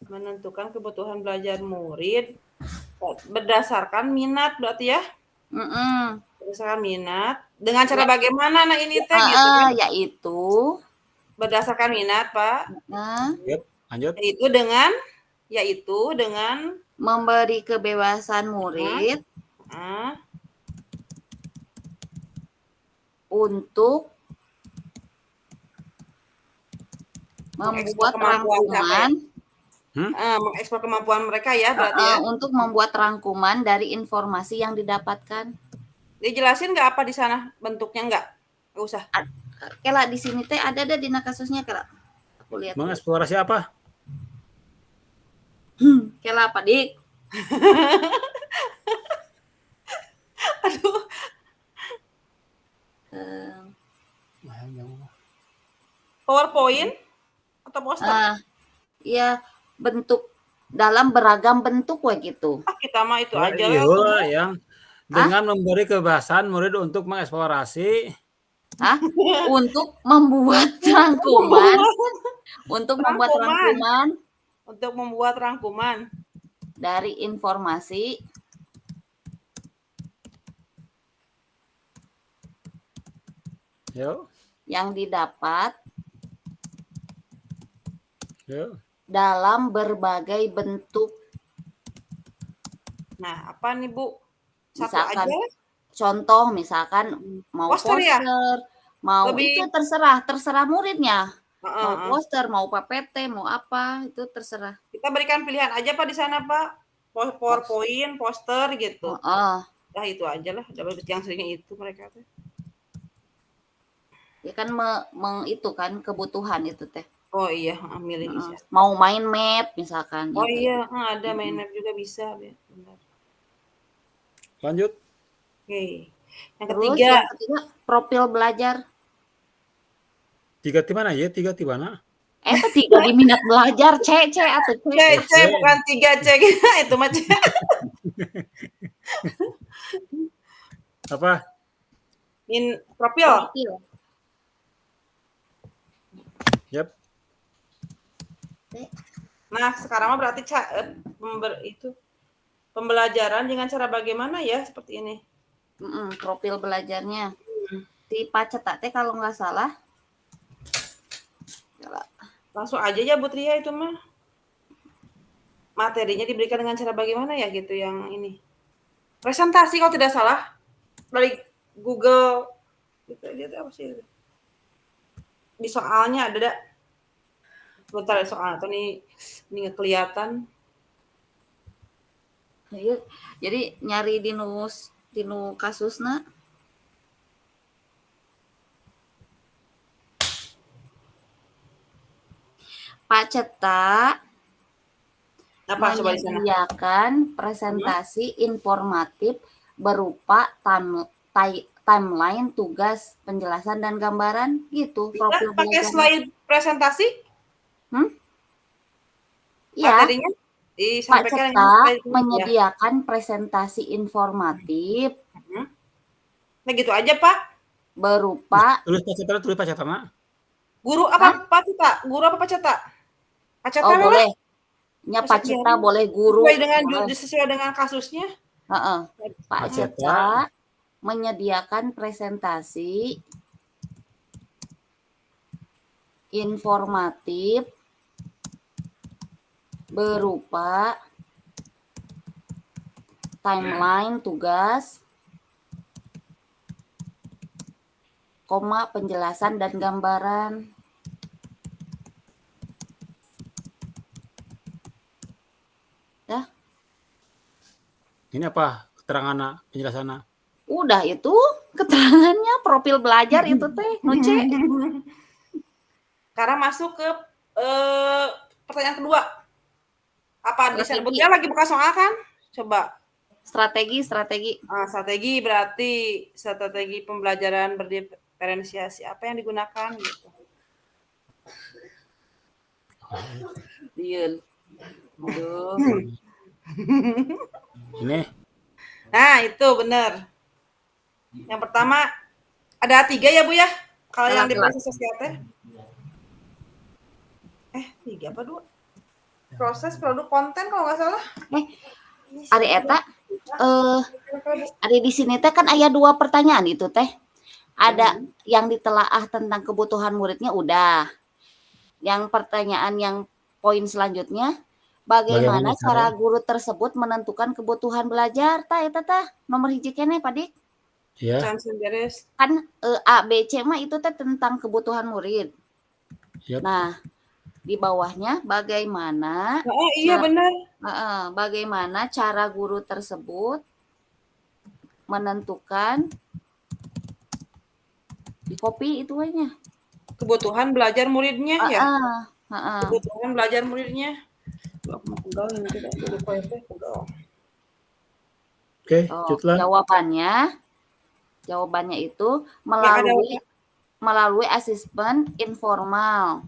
Menentukan kebutuhan belajar murid berdasarkan minat berarti ya? Berdasarkan minat. Dengan cara bagaimana nah ini teh gitu kan? Yaitu berdasarkan minat, Pak. Lanjut. Yaitu dengan memberi kebebasan murid untuk membuat rangkuman, mengekspor kemampuan mereka ya berarti ya. Untuk membuat rangkuman dari informasi yang didapatkan. Dijelasin nggak apa di sana bentuknya nggak? Nggak usah. Kela di sini teh ada dina kasusnya Kela. Aku lihat. Mengeksplorasi apa? Kela apa dik? Aduh. Eh, PowerPoint atau poster? ya bentuk dalam beragam bentuk we gitu. Kita mah itu aja Iya, lah. yang dengan memberi kebebasan murid untuk mengeksplorasi Untuk membuat rangkuman, untuk membuat rangkuman Untuk membuat rangkuman dari informasi Yuk. yang didapat Yuk. dalam berbagai bentuk. Nah, apa nih Bu? Satu Misalkan aja. contoh misalkan mau Poster ya? mau Lebih- itu terserah muridnya. Mau poster, mau PPT, mau apa, itu terserah. Kita berikan pilihan aja Pak di sana Pak. PowerPoint, poster gitu. Nah, itu aja lah. Yang seringnya itu mereka tuh. Ya kan itu kan kebutuhan itu teh. Oh iya, milih bisa. Mau main map misalkan. Oh gitu. iya, ada main map juga bisa. Benar. Lanjut. Oke. Yang Terus ketiga. yang ketiga profil belajar. 3 di mana ya? 3 di mana? Itu 3 di minat belajar, C atau C. C bukan 3 C itu mah C. Apa? Profil. Yap. Nah, sekarang mah berarti itu pembelajaran dengan cara bagaimana ya seperti ini. Profil belajarnya. Di Pacetak teh kalau nggak salah. Langsung aja ya Bu Tria itu mah. Materinya diberikan dengan cara bagaimana ya gitu yang ini. Presentasi kalau tidak salah dari Google gitu lihat apa sih? Di soalnya ada bentar soal atau ini nggak kelihatan. Jadi nyari dinu kasusna. Pacetak menyediakan presentasi informatif berupa timeline, tugas, penjelasan dan gambaran gitu. Bisa pakai slide presentasi? Iya. Pacetak menyediakan presentasi informatif. Nah gitu aja Pak. Berupa. Tulis Pacetak. Guru apa Pacetak? Guru apa Pacetak? Pacetak boleh. Pacetak boleh guru. Sesuai dengan kasusnya. Pacetak menyediakan presentasi informatif berupa timeline, tugas, penjelasan dan gambaran. Ya. Ini apa keterangan penjelasannya? Udah itu keterangannya profil belajar itu teh nuce. Sekarang masuk ke pertanyaan kedua. Apa disebutnya lagi buka soal kan? Coba. Strategi. Strategi berarti strategi pembelajaran berdiferensiasi apa yang digunakan gitu. Iya. Ini. Nah, itu benar. Yang pertama ada 3 ya Bu ya? Kalau yang di proses sosial 3 apa 2? Proses produk konten kalau nggak salah. Ari eta ada di sini teh kan aya 2 pertanyaan itu teh. Ada yang ditelaah tentang kebutuhan muridnya udah. Yang pertanyaan yang poin selanjutnya bagaimana cara guru tersebut menentukan kebutuhan belajar nomor hiji keneh Pak Dik? Iya. Kan A B C mah itu teh tentang kebutuhan murid. Yep. Nah, di bawahnya bagaimana benar. Bagaimana cara guru tersebut menentukan Copy itu nya. Kebutuhan belajar muridnya ya. Heeh. Kebutuhan belajar muridnya. Aku mau pegal ini tidak jadi PPT pegal. Oke, Oh, Jutlan. jawabannya itu Yang ada melalui asesmen informal.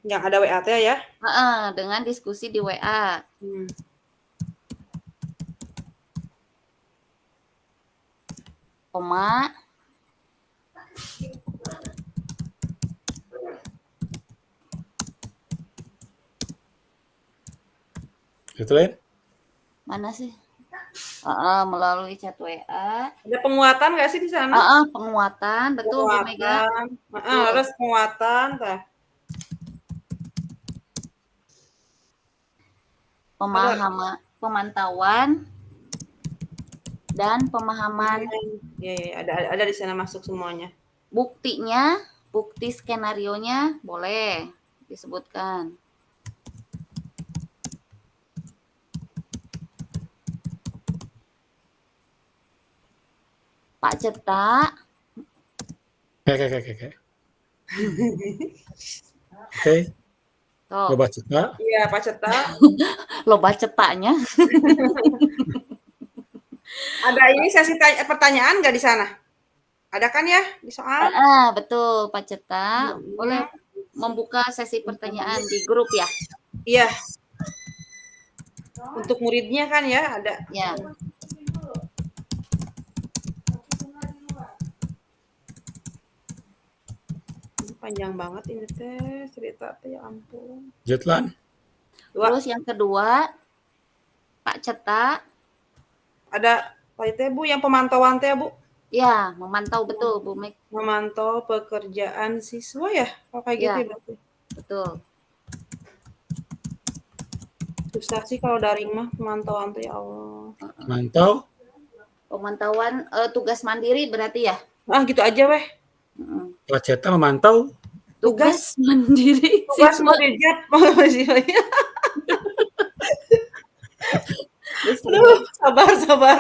Yang ada WA teh ya. Dengan diskusi di WA. Koma. Jutlan. Mana sih? Melalui chat WA. Ada penguatan nggak sih di sana? Penguatan, betul Bu Mega. Harus penguatan teh. Pemantauan dan pemahaman. Ya, ada di sana masuk semuanya. Buktinya, bukti skenarionya boleh disebutkan. Pak Cetak. Oke. Loba cetak. Iya, Pak Cetak. Loba cetaknya. Ada ini sesi pertanyaan nggak di sana? Ada kan ya di soal? Betul, Pak Cetak. Boleh membuka sesi pertanyaan di grup ya? Iya. Untuk muridnya kan ya ada. Ya. Panjang banget ini teh cerita teh, ya ampun. Jutlan. Terus yang kedua, Pak Cetak. Ada Pak teh Bu yang pemantauan teh Bu. Ya, memantau betul Bu Meg. Memantau pekerjaan siswa ya, kayak gitu ya berarti. Betul. Susah sih kalau daring mah pemantauan tuh ya Allah. Pemantauan tugas mandiri berarti ya? Gitu aja weh. Pak Cetak memantau tugas mandiri. Tugas mandiri. Sabar.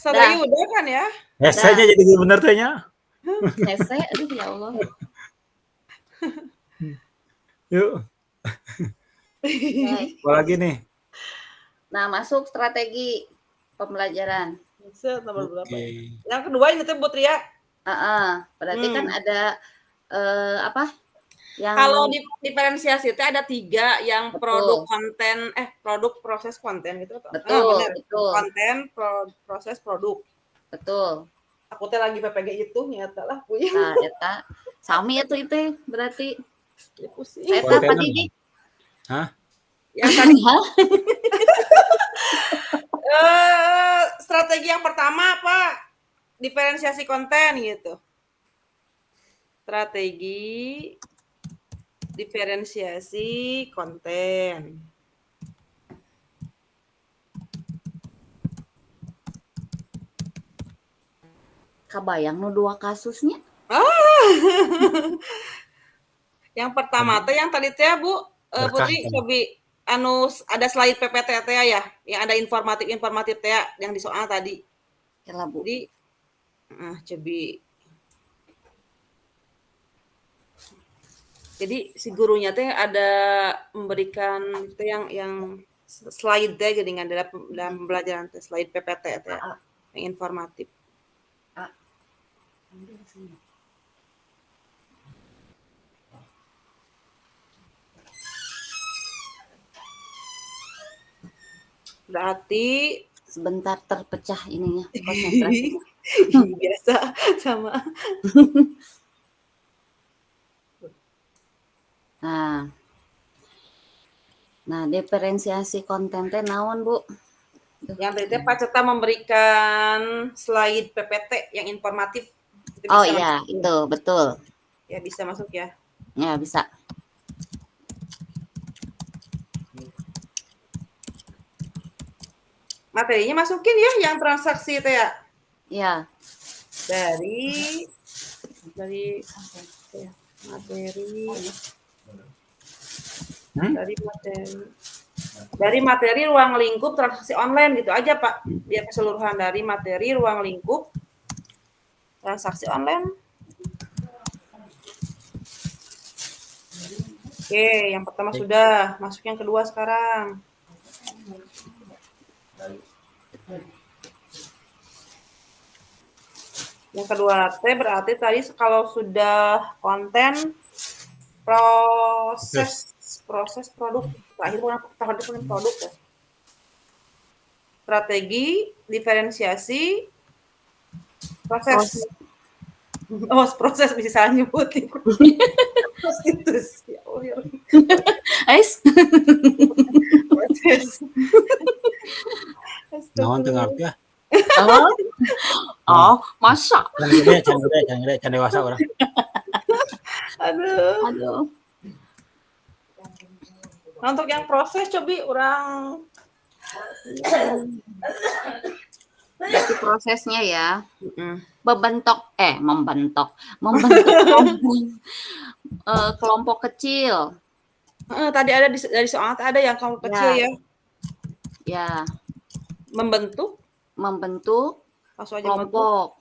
Sadari udah kan ya? Hesenya jadi bener tehnya. Hese, aduh ya Allah. Yuk. Apa lagi nih? Nah, masuk strategi pembelajaran. Nomor berapa? Yang kedua ini tuh Bu Tria. Berarti kan ada apa? Yang kalau diferensiasi itu ada 3, yang produk konten, produk proses konten gitu. Betul. Konten, proses produk. Betul. Aku teh lagi PPG itu nyata lah punya. Nah, eta sami itu berarti. Ya, pusing. Eta apa Didi? Hah? Yang tadi. Strategi yang pertama apa? Diferensiasi konten gitu. Strategi diferensiasi konten. Kabayang nu 2 kasusnya? Yang pertama teh yang tadi teh Bu Putri cobi ada slide PPT teh ya, yang ada informatif teh yang di soal tadi. Yalah Bu. Jadi cobi. Jadi si gurunya teh ada memberikan teh yang slide teh jadi dalam pembelajaran teh slide PPT teh yang informatif. Berarti sebentar terpecah ininya konsentrasi. Biasa sama. Nah, diferensiasi konten teh naon Bu? Yang tadi Pak Cetak memberikan slide PPT yang informatif. Oh iya, itu betul. Ya bisa masuk ya. Ya bisa. Materinya masukin ya yang transaksi itu ya. Iya. Dari materi Dari materi ruang lingkup transaksi online gitu aja Pak, biar keseluruhan dari materi ruang lingkup transaksi online. Oke, yang pertama sudah, masuk yang kedua sekarang. Yang kedua T berarti tadi kalau sudah konten proses produk, terakhir produk ya. Strategi, diferensiasi, proses. Oh, proses bisa salah nyebutin. Prostitusi. Ais. Proses. Naon teu ngarti ya. Oh, masa? Can dewasa orang. Aduh. Nah, untuk yang proses cobi orang berarti prosesnya ya. Membentuk kelompok kecil. Tadi ada dari soal ada yang kelompok kecil ya. Ya. Membentuk kelompok.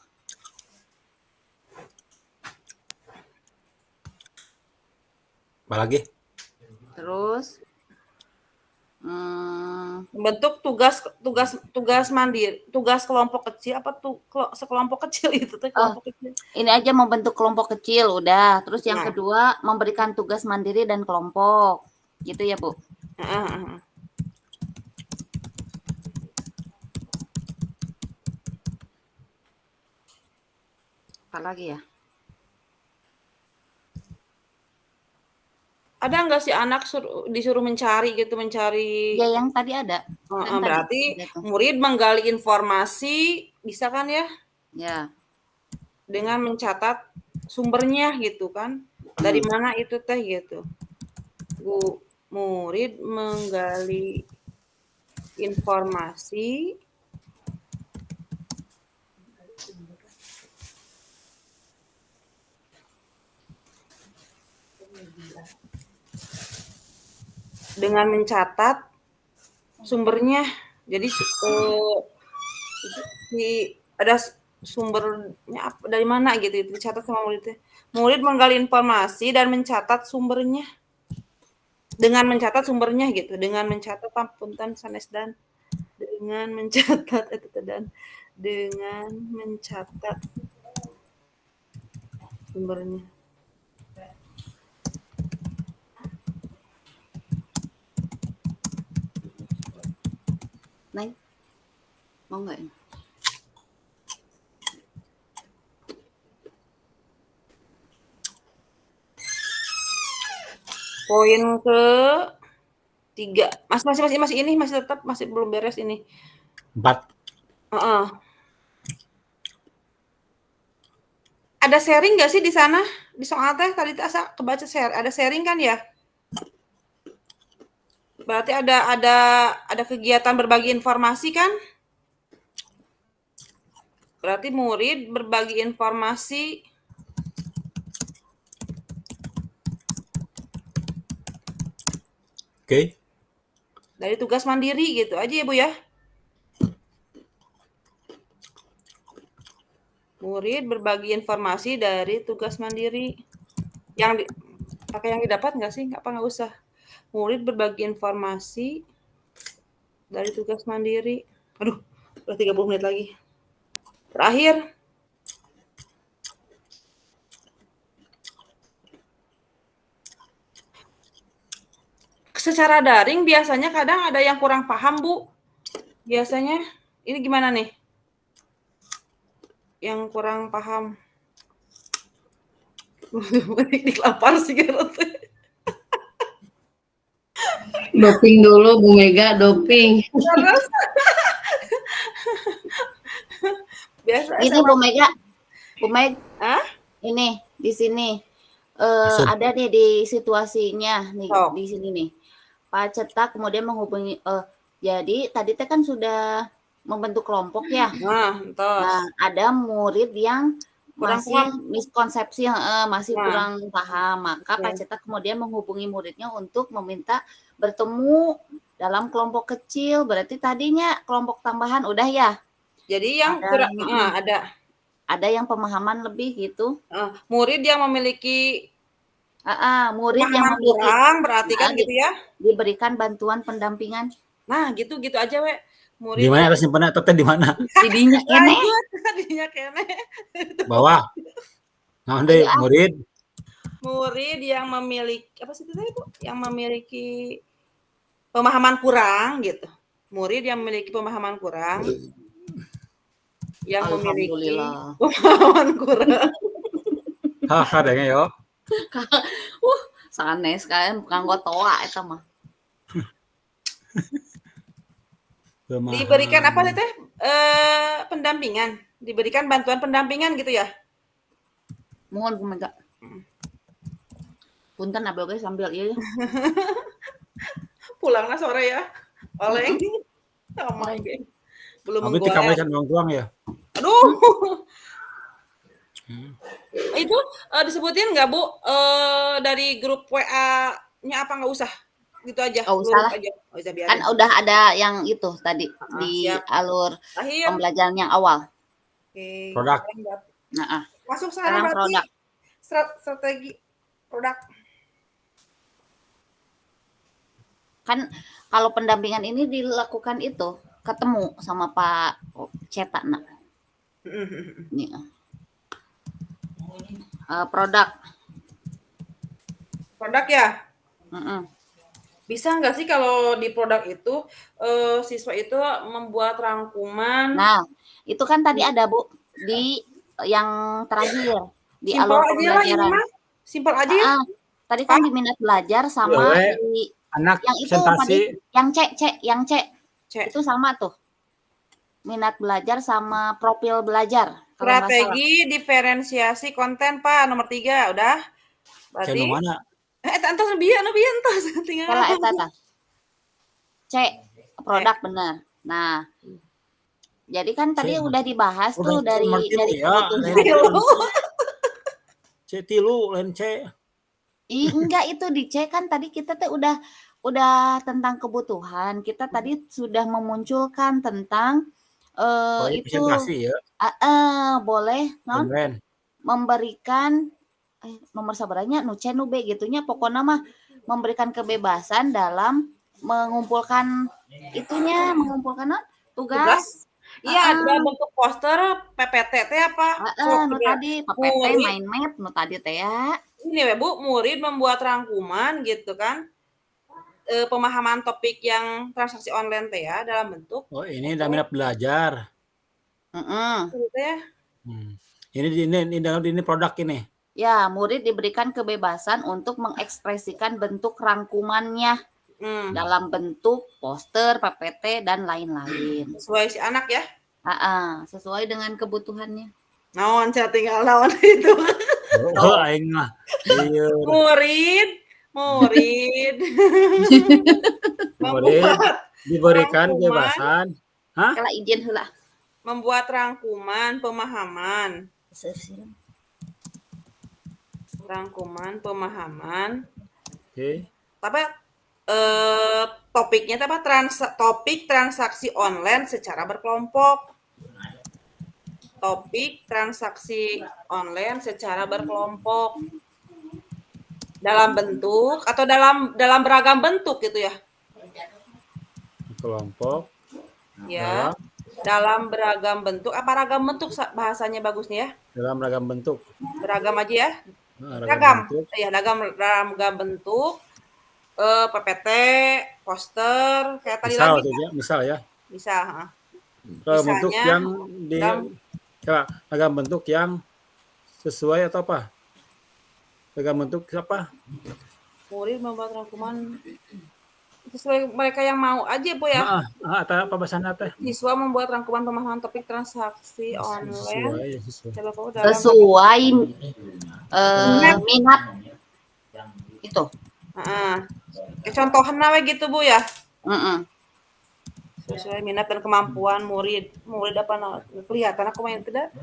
Apa lagi? Terus membentuk tugas mandiri, tugas kelompok kecil apa sekelompok kecil itu tuh kelompok kecil. Ini aja membentuk kelompok kecil udah. Terus yang kedua memberikan tugas mandiri dan kelompok. Gitu ya, Bu? Apa lagi ya? Ada nggak sih anak disuruh mencari gitu, mencari? Ya yang tadi ada. Berarti murid menggali informasi, bisa kan ya? Ya. Dengan mencatat sumbernya gitu kan? Dari mana itu teh gitu? Murid menggali informasi dengan mencatat sumbernya. Jadi ada sumbernya dari mana gitu, dicatat sama muridnya. Murid menggali informasi dan mencatat sumbernya. Dengan mencatat sumbernya gitu, dengan mencatat punten sanes dan dengan mencatat dengan mencatat sumbernya. Neng, mau nggak ini? Poin ke-3. Masih tetap belum beres ini. 4. Ada sharing nggak sih di sana? Di soal teh tadi asa kebaca ada sharing kan ya? Berarti ada kegiatan berbagi informasi kan? Berarti murid berbagi informasi Oke. dari tugas mandiri gitu aja ya Bu ya. Murid berbagi informasi dari tugas mandiri. Yang pakai yang didapat nggak sih? Nggak usah. Murid berbagi informasi dari tugas mandiri. Aduh, udah 30 menit lagi. Terakhir. Secara daring biasanya kadang ada yang kurang paham, Bu. Biasanya ini gimana nih? Yang kurang paham. Dilapar sih Doping dulu Bu Mega, doping. Biasa. Ini Bu Mega. Ini di sini ada nih di situasinya nih di sini nih. Pak Cetak kemudian menghubungi jadi tadi teh kan sudah membentuk kelompok ya. Nah, ada murid yang Kurang masih paham. miskonsepsi, masih Nah, kurang paham. Maka Pak ya. Cetak kemudian menghubungi muridnya untuk meminta bertemu dalam kelompok kecil. Berarti tadinya kelompok tambahan udah ya? Jadi yang Ada, ada yang pemahaman lebih gitu. murid yang memiliki Murid yang pemahaman memiliki kurang berarti kan gitu ya. diberikan bantuan pendampingan. Nah, gitu-gitu aja we. Di Murid mana yang atas simpennya teteh di mana? Didinya kene. lanjut tadinya kene. Bawah. Nah, deh murid Murid yang memiliki apa sih itu tadi Bu? Yang memiliki pemahaman kurang gitu. Murid yang memiliki pemahaman kurang, yang memiliki Alhamdulillah. pemahaman kurang. kadangnya yo. Sanes kan kanggo toa eta mah. Diberikan apa sih teh? Pendampingan, diberikan bantuan pendampingan gitu ya. Mohon Bu Mega. Punten abdi oge sambil ieu. Pulangnya sore ya. Oleng. Sama ge. Belum Abi ti menggoreng. kan tuang ya. Aduh. Itu disebutin nggak Bu dari grup WA-nya apa nggak usah? Gitu aja. Nggak usah lah. Aja. Oh, bisa biarin. Kan udah ada yang itu tadi di siap. alur Akhir. pembelajaran yang awal. Oke. Produk. Nah, Masuk sekarang berarti produk. strategi produk. Kan kalau pendampingan ini dilakukan itu ketemu sama Pak Cetak nak. Nih. Produk. Produk ya? Mm-mm. Bisa nggak sih kalau di produk itu siswa itu membuat rangkuman? Nah, itu kan tadi ada Bu di yang terakhir di Simpel alur aja lah ini pembelajaran. mah. Simpel aja ya. Tadi kan di minat belajar sama di Anak yang itu presentasi tadi yang C. Cek. Itu sama tuh. Minat belajar sama profil belajar. Kalau nggak salah. Strategi diferensiasi konten Pak nomor 3 udah. Berarti channel mana? entos bieu entos tinggal. Salah eta. C produk benar. Nah, jadi kan tadi udah dibahas tuh dari kebutuhan. C tilu lain C. Enggak, itu di C kan tadi kita tuh udah tentang kebutuhan. Kita tadi sudah memunculkan tentang itu presentasi ya. boleh non memberikan nomor sabaranya nu C nu B gitunya, pokoknya mah memberikan kebebasan dalam mengumpulkan tugas. Iya, ada bentuk poster PPT teh apa? Nu tadi PPT mind map nu tadi teh ya. Ini we Bu, murid membuat rangkuman gitu kan. Pemahaman topik yang transaksi online teh ya dalam bentuk. Oh, ini dalam minat belajar. Gitu ya. Ini produk ini. Ya, murid diberikan kebebasan untuk mengekspresikan bentuk rangkumannya dalam bentuk poster, PPT, dan lain-lain. Sesuai si anak ya? Sesuai dengan kebutuhannya. Naon saya tinggal naon itu. Oh, aing mah. Murid diberikan kebebasan. Hah? Kalau izin heula. Membuat rangkuman pemahaman. Rangkuman pemahaman. Oke. Tapi topiknya apa? Topik transaksi online secara berkelompok. Topik transaksi online secara berkelompok. Dalam bentuk atau dalam beragam bentuk gitu ya. Kelompok. Ya. Dalam beragam bentuk. Apa ragam bentuk bahasanya bagusnya ya? Dalam ragam bentuk. Beragam aja ya. Ragam. Ya, dalam bentuk PPT, poster, kayak tadi lagi. Misal ya. Bisa, bentuk yang ragam bentuk yang sesuai atau apa? Ragam bentuk apa? Murid membuat rangkuman sesuai mereka yang mau aja Bu ya. Atau apa bahasanya teh? Siswa membuat rangkuman pemahaman topik transaksi online. Sesuai minat. Itu. Contohan nawe gitu Bu ya. Sesuai minat dan kemampuan murid apa kelihatan aku main tidak?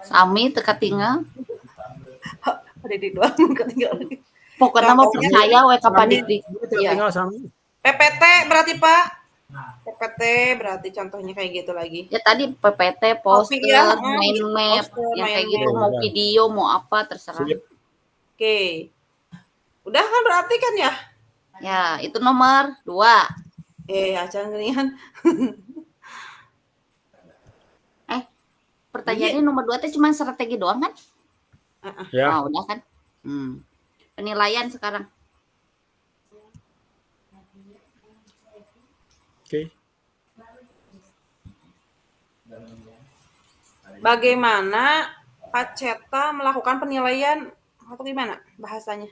Sami teka tinggal. Ada di doang ketinggalan. Pokoknya mau Contohnya percaya we ka Pak Sami. Dik. Teka Iya. tinggal Sami. PPT berarti Pak. PPT berarti contohnya kayak gitu lagi. Ya tadi PPT, Topik ya, poster, mind map, poster, yang kayak mind gitu map. mau video, mau apa terserah. Sip. Oke. Udah kan berarti kan ya? Ya, itu nomor 2. Acan geningan. Pertanyaannya nomor 2 teh cuma strategi doang kan? Ya. Oh, udah kan? Penilaian sekarang. Oke. Bagaimana Pak Ceta melakukan penilaian atau gimana bahasanya?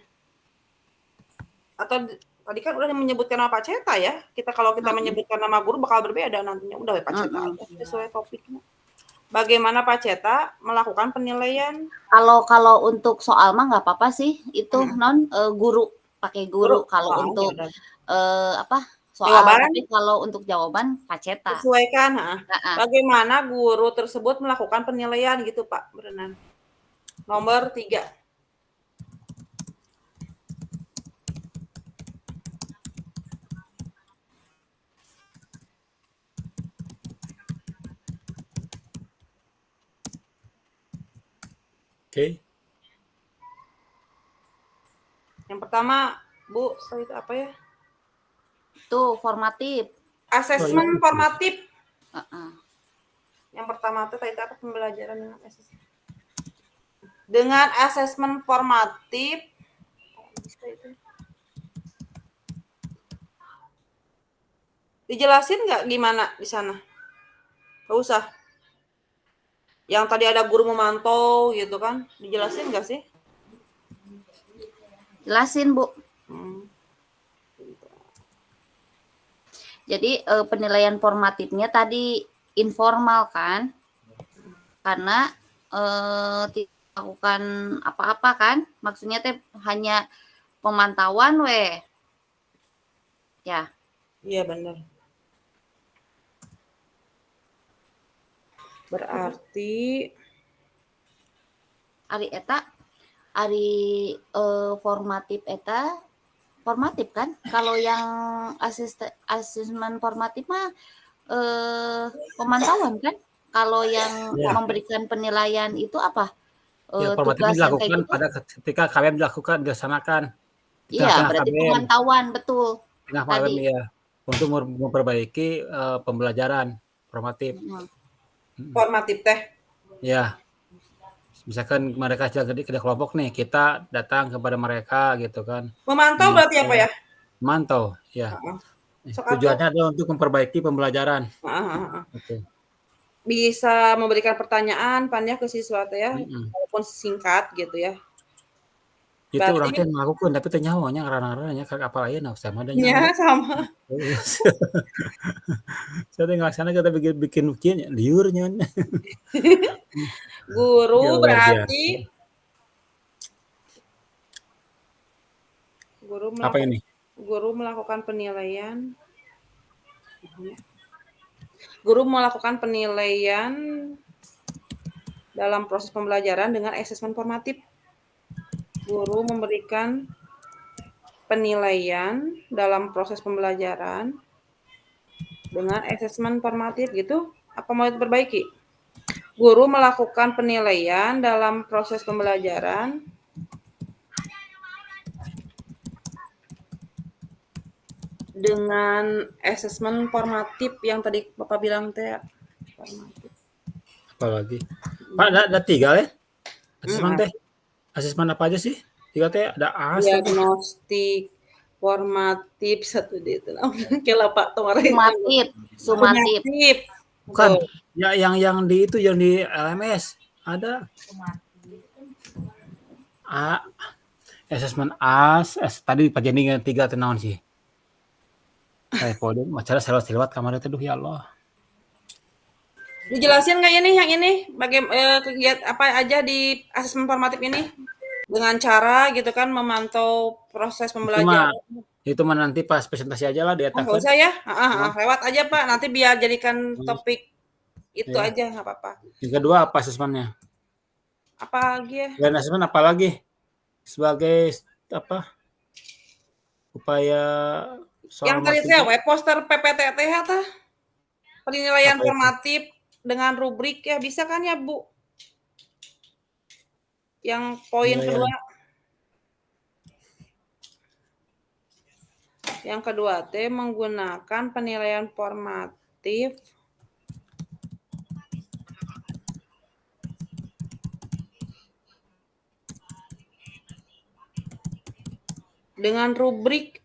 Atau tadi kan udah menyebutkan nama Pak Ceta ya. Kalau kita menyebutkan nama guru bakal berbeda nantinya. Udah Pak Ceta aja sesuai topiknya. Bagaimana Pak Ceta melakukan penilaian? Kalau untuk soal mah nggak apa-apa sih. Itu guru pakai guru. Kalau untuk soal, jawaban, tapi kalau untuk jawaban Pak Ceta. Sesuaikan. Bagaimana guru tersebut melakukan penilaian gitu Pak Berenan. Nomor 3. Oke. Yang pertama, Bu, itu apa ya? Itu formatif. Asesmen formatif. Yang pertama itu tadi apa pembelajaran dengan asesmen. Dengan asesmen formatif. Dijelasin nggak gimana di sana? Nggak usah. Yang tadi ada guru memantau gitu kan? Dijelasin nggak sih? Jelasin, Bu. Jadi penilaian formatifnya tadi informal kan? Karena tidak melakukan apa-apa kan? Maksudnya teh hanya pemantauan we. Ya. Iya benar. Berarti Ari formatif eta formatif kan? Kalau yang asesmen formatif mah pemantauan kan? Kalau yang memberikan penilaian itu apa? Formatif dilakukan pada ketika KBM dilaksanakan. Iya, berarti pemantauan betul. Tengah KBM ya, untuk memperbaiki pembelajaran formatif. Formatif teh. Ya. Misalkan mereka kerja kelompok nih, kita datang kepada mereka gitu kan. Memantau berarti apa ya? Memantau, ya. Tujuannya adalah untuk memperbaiki pembelajaran. Gitu. Bisa memberikan pertanyaan ke siswa ya, walaupun singkat gitu ya. Itu orang teh melakukan tapi teh nyawanya ngarana-ngarana apa lain sama ada nyawa. Ya, sama. Saya teh ngelaksana kita bikin liur nyan. Guru berarti Guru melakukan penilaian. Guru melakukan penilaian dalam proses pembelajaran dengan asesmen formatif. Guru memberikan penilaian dalam proses pembelajaran dengan asesmen formatif gitu. Apa mau diperbaiki? Guru melakukan penilaian dalam proses pembelajaran dengan asesmen formatif yang tadi Bapak bilang teh. Apalagi? Pak ada 3 ya? Asesmen teh. Asesmen apa aja sih? 3 teh ada diagnostik, formatif, satu di itu. Kela Pak kemarin. Sumatif. Bukan. Ya yang di itu yang di LMS ada. Asesmen tadi Pak Jenny 3 tenawan sih. Kode masalah selewat kamar itu ya Allah. Dijelasin nggak ini yang ini bagaimana kegiatan apa aja di asesmen formatif ini dengan cara gitu kan memantau proses pembelajaran. Itu mah nanti pas presentasi aja lah di atas. Nggak usah ya, lewat aja Pak. Nanti biar jadikan topik itu aja nggak apa-apa. Yang kedua apa asesmennya? Apa lagi ya? Selain asesmen apalagi sebagai apa upaya Yang soal tadi teh motivasi poster PPTT tah penilaian apa itu? formatif dengan rubrik ya bisa kan ya Bu? Yang poin kedua, Penilaian. yang kedua teh menggunakan penilaian formatif dengan rubrik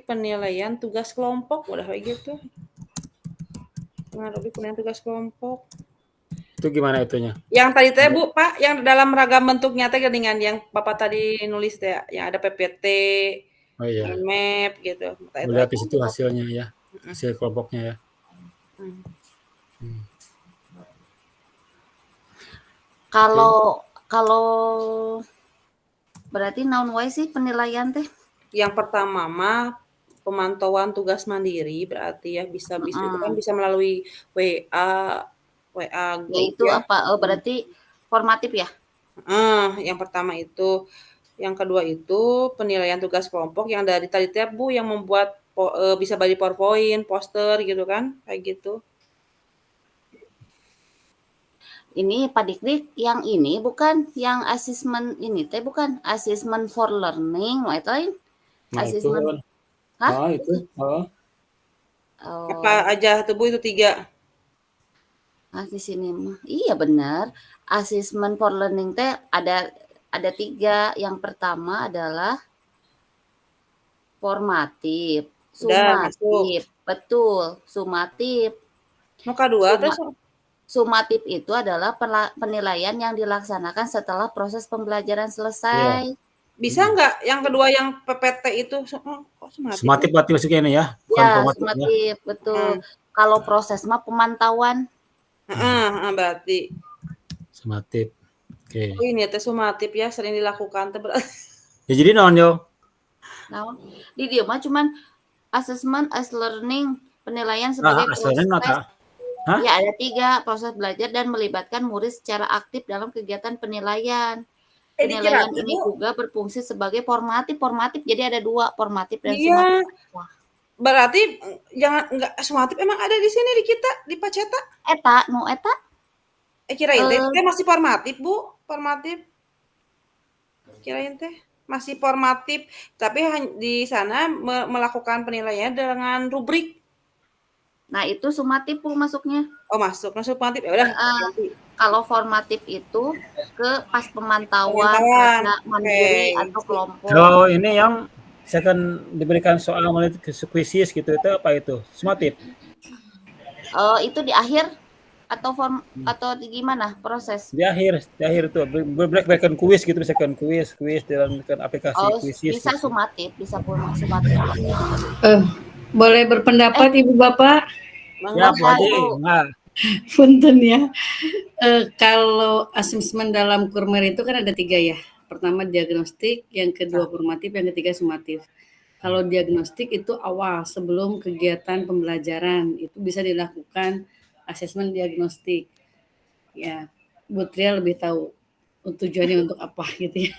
penilaian tugas kelompok udah kayak gitu. Dengan rubrik penilaian tugas kelompok. Itu gimana itunya? Yang tadi teh Bu, Pak, yang dalam ragam bentuknya teh dengan yang Bapak tadi nulis teh, yang ada PPT, Oh iya, map gitu. Tah itu melihat di aja. situ hasilnya ya, hasil kelompoknya ya. Hmm. Kalau kalau berarti naon wae sih penilaian teh? Yang pertama mah pemantauan tugas mandiri berarti ya bisa itu kan bisa melalui WA Ya grup itu ya. apa? Berarti formatif ya? Yang pertama itu. Yang kedua itu penilaian tugas kelompok yang dari tadi teh Bu yang membuat bisa bagi PowerPoint, poster gitu kan, kayak gitu. Ini Pak Dikdik yang ini bukan yang asesmen ini teh bukan asesmen for learning, itu lain. Nah itu Asesmen. kan, Hah? itu, Apa Oh, aja tuh Bu itu 3? di sini mah. Iya benar. Asesmen for learning teh ada 3. Yang pertama adalah formatif, Udah masuk. sumatif. Betul, sumatif. Muka 2 Suma, terus sumatif itu adalah penilaian yang dilaksanakan setelah proses pembelajaran iya. selesai. bisa nggak yang kedua yang PPT itu kok sumatif? Sumatif berarti maksudnya ini ya, bukan Ya, formatif ya. sumatif, betul. Kalau proses mah pemantauan. Berarti. Sumatif. Oke. Oh ini teh sumatif ya sering dilakukan teh berarti. Ya jadi naon yo? Nah, di dia mah cuman assessment as learning, penilaian sebagai Asalnya proses. nata. Hah? Ya, ada 3, proses belajar dan melibatkan murid secara aktif dalam kegiatan penilaian. Dikira Penilaian ini Bu. juga berfungsi sebagai formatif. Jadi ada 2, formatif dan Iya. sumatif. Berarti jangan enggak sumatif emang ada di sini di kita di Paceta. Eta Kirain teh masih formatif Bu, formatif. Kirain teh masih formatif, tapi di sana melakukan penilaian dengan rubrik. nah itu sumatif Bu masuknya. Oh masuk formatif ya udah. Kalau formatif itu ke pas pemantauan Pemantauan, mandiri oke. atau kelompok. Kalau ini yang misalkan diberikan soal kuisis gitu itu apa itu? Sumatif. Itu di akhir atau gimana proses? Di akhir itu berikan kuis gitu, misalkan kuis dalam aplikasi kuisis. Bisa gitu. sumatif, bisa sumatif. Boleh berpendapat Ibu Bapak? Ya, Bu Haji. Nah, Punten ya. Kalau asesmen dalam kurmer itu kan ada 3 ya. Pertama diagnostik, yang kedua formatif, yang ketiga sumatif. Kalau diagnostik itu awal sebelum kegiatan pembelajaran itu bisa dilakukan asesmen diagnostik. Ya, Bu Tria lebih tahu tujuannya untuk apa gitu ya.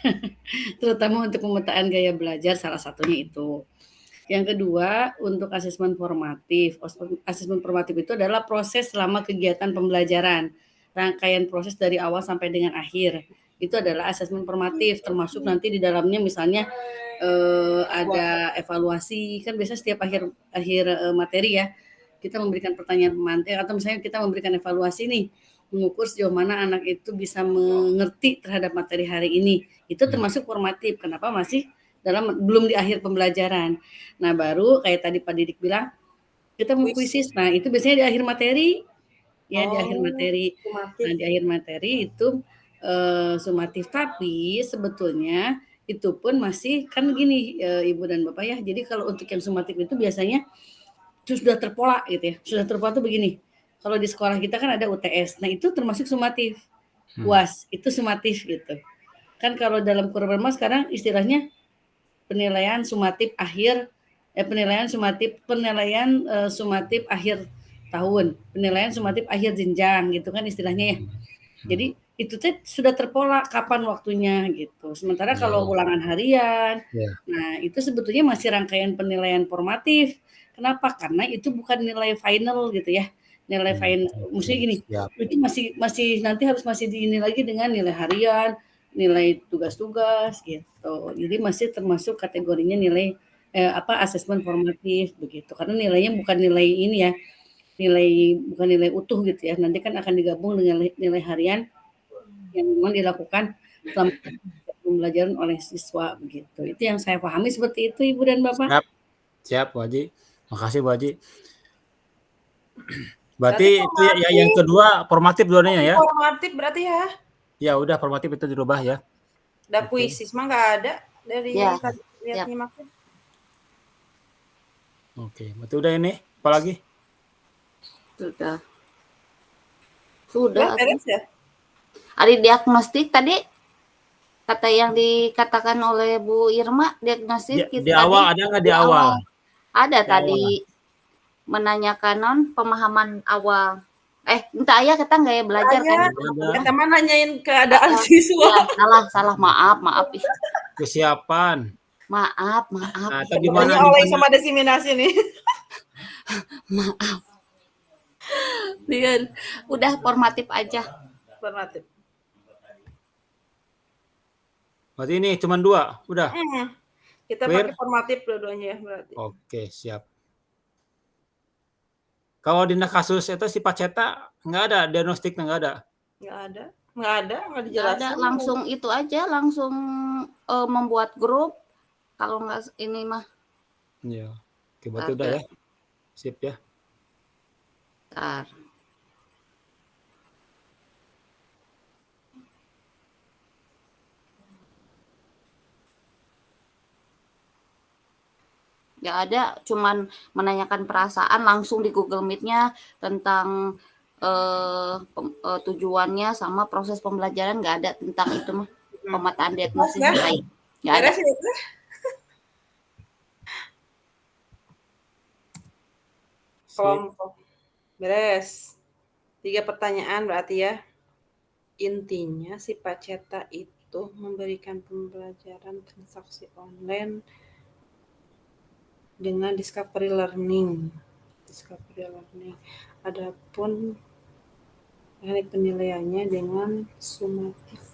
Terutama untuk pemetaan gaya belajar salah satunya itu. Yang kedua, untuk asesmen formatif. Asesmen formatif itu adalah proses selama kegiatan pembelajaran. Rangkaian proses dari awal sampai dengan akhir. Itu adalah asesmen formatif, termasuk nanti di dalamnya misalnya ada evaluasi. Kan biasa setiap akhir materi ya, kita memberikan pertanyaan pemantik atau misalnya kita memberikan evaluasi nih, mengukur sejauh mana anak itu bisa mengerti terhadap materi hari ini. Itu termasuk formatif. Kenapa masih belum di akhir pembelajaran. Nah, baru kayak tadi Pak Didik bilang, kita mau kuisis. Nah, itu biasanya di akhir materi. Ya, di akhir materi. Sumatif. Nah, di akhir materi itu sumatif, tapi sebetulnya itu pun masih kan gini Ibu dan Bapak ya. Jadi kalau untuk yang sumatif itu biasanya sudah terpola gitu ya. Sudah terpola tuh begini. Kalau di sekolah kita kan ada UTS. Nah, itu termasuk sumatif. UAS itu sumatif gitu. Kan kalau dalam Kurban sekarang istilahnya penilaian sumatif akhir tahun, penilaian sumatif akhir jenjang gitu kan istilahnya ya. Jadi itu tuh sudah terpola kapan waktunya gitu. Sementara kalau ulangan harian, nah itu sebetulnya masih rangkaian penilaian formatif. Kenapa? Karena itu bukan nilai final gitu ya. Nilai final, maksudnya gini, itu masih nanti harus masih diini lagi dengan nilai harian, nilai tugas-tugas gitu. Jadi masih termasuk kategorinya nilai asesmen formatif begitu. Karena nilainya bukan nilai ini ya, bukan nilai utuh gitu ya. Nanti kan akan digabung dengan nilai harian yang memang dilakukan selama pembelajaran oleh siswa begitu. Itu yang saya pahami seperti itu Ibu dan Bapak. Siap Bu Haji. Makasih Bu Haji. Berarti itu ya, yang kedua formatif dua-duanya ya? Formatif berarti ya? Ya udah formatif itu dirubah ya. Ada puisi mah nggak ada dari Ya. lihat nyimaknya. Oke, berarti udah ini. Apalagi? Sudah. Beres ya? Ada diagnostik tadi kata yang dikatakan oleh Bu Irma, diagnostik Di awal ada nggak di awal? Ada tadi menanyakan pemahaman awal. Entah ayah kita nggak ya belajar kan? Kita mah nanyain keadaan siswa. Ya, salah maaf. Kesiapan. Maaf. Nah, atau gimana? Oleh sama diseminasi nih. Maaf. Lian, udah formatif aja. Formatif. Berarti ini cuma 2, udah. Kita pakai formatif dua-duanya ya berarti. Oke, siap. Kalau di kasus itu si Paceta nggak ada diagnostik, nggak ada. Nggak dijelaskan. Ada langsung itu aja, langsung membuat grup. Kalau nggak ini mah. Iya. Oke, berarti udah ya. Sip ya. Bentar. Nggak ada, cuman menanyakan perasaan langsung di Google Meet-nya tentang tujuannya sama proses pembelajaran, nggak ada tentang itu mah, pemetaan diagnosis lain. Nggak ada. Kelompok. Beres. 3 pertanyaan berarti ya. Intinya si Paceta itu memberikan pembelajaran transaksi online dengan discovery learning. Adapun teknik penilaiannya dengan sumatif.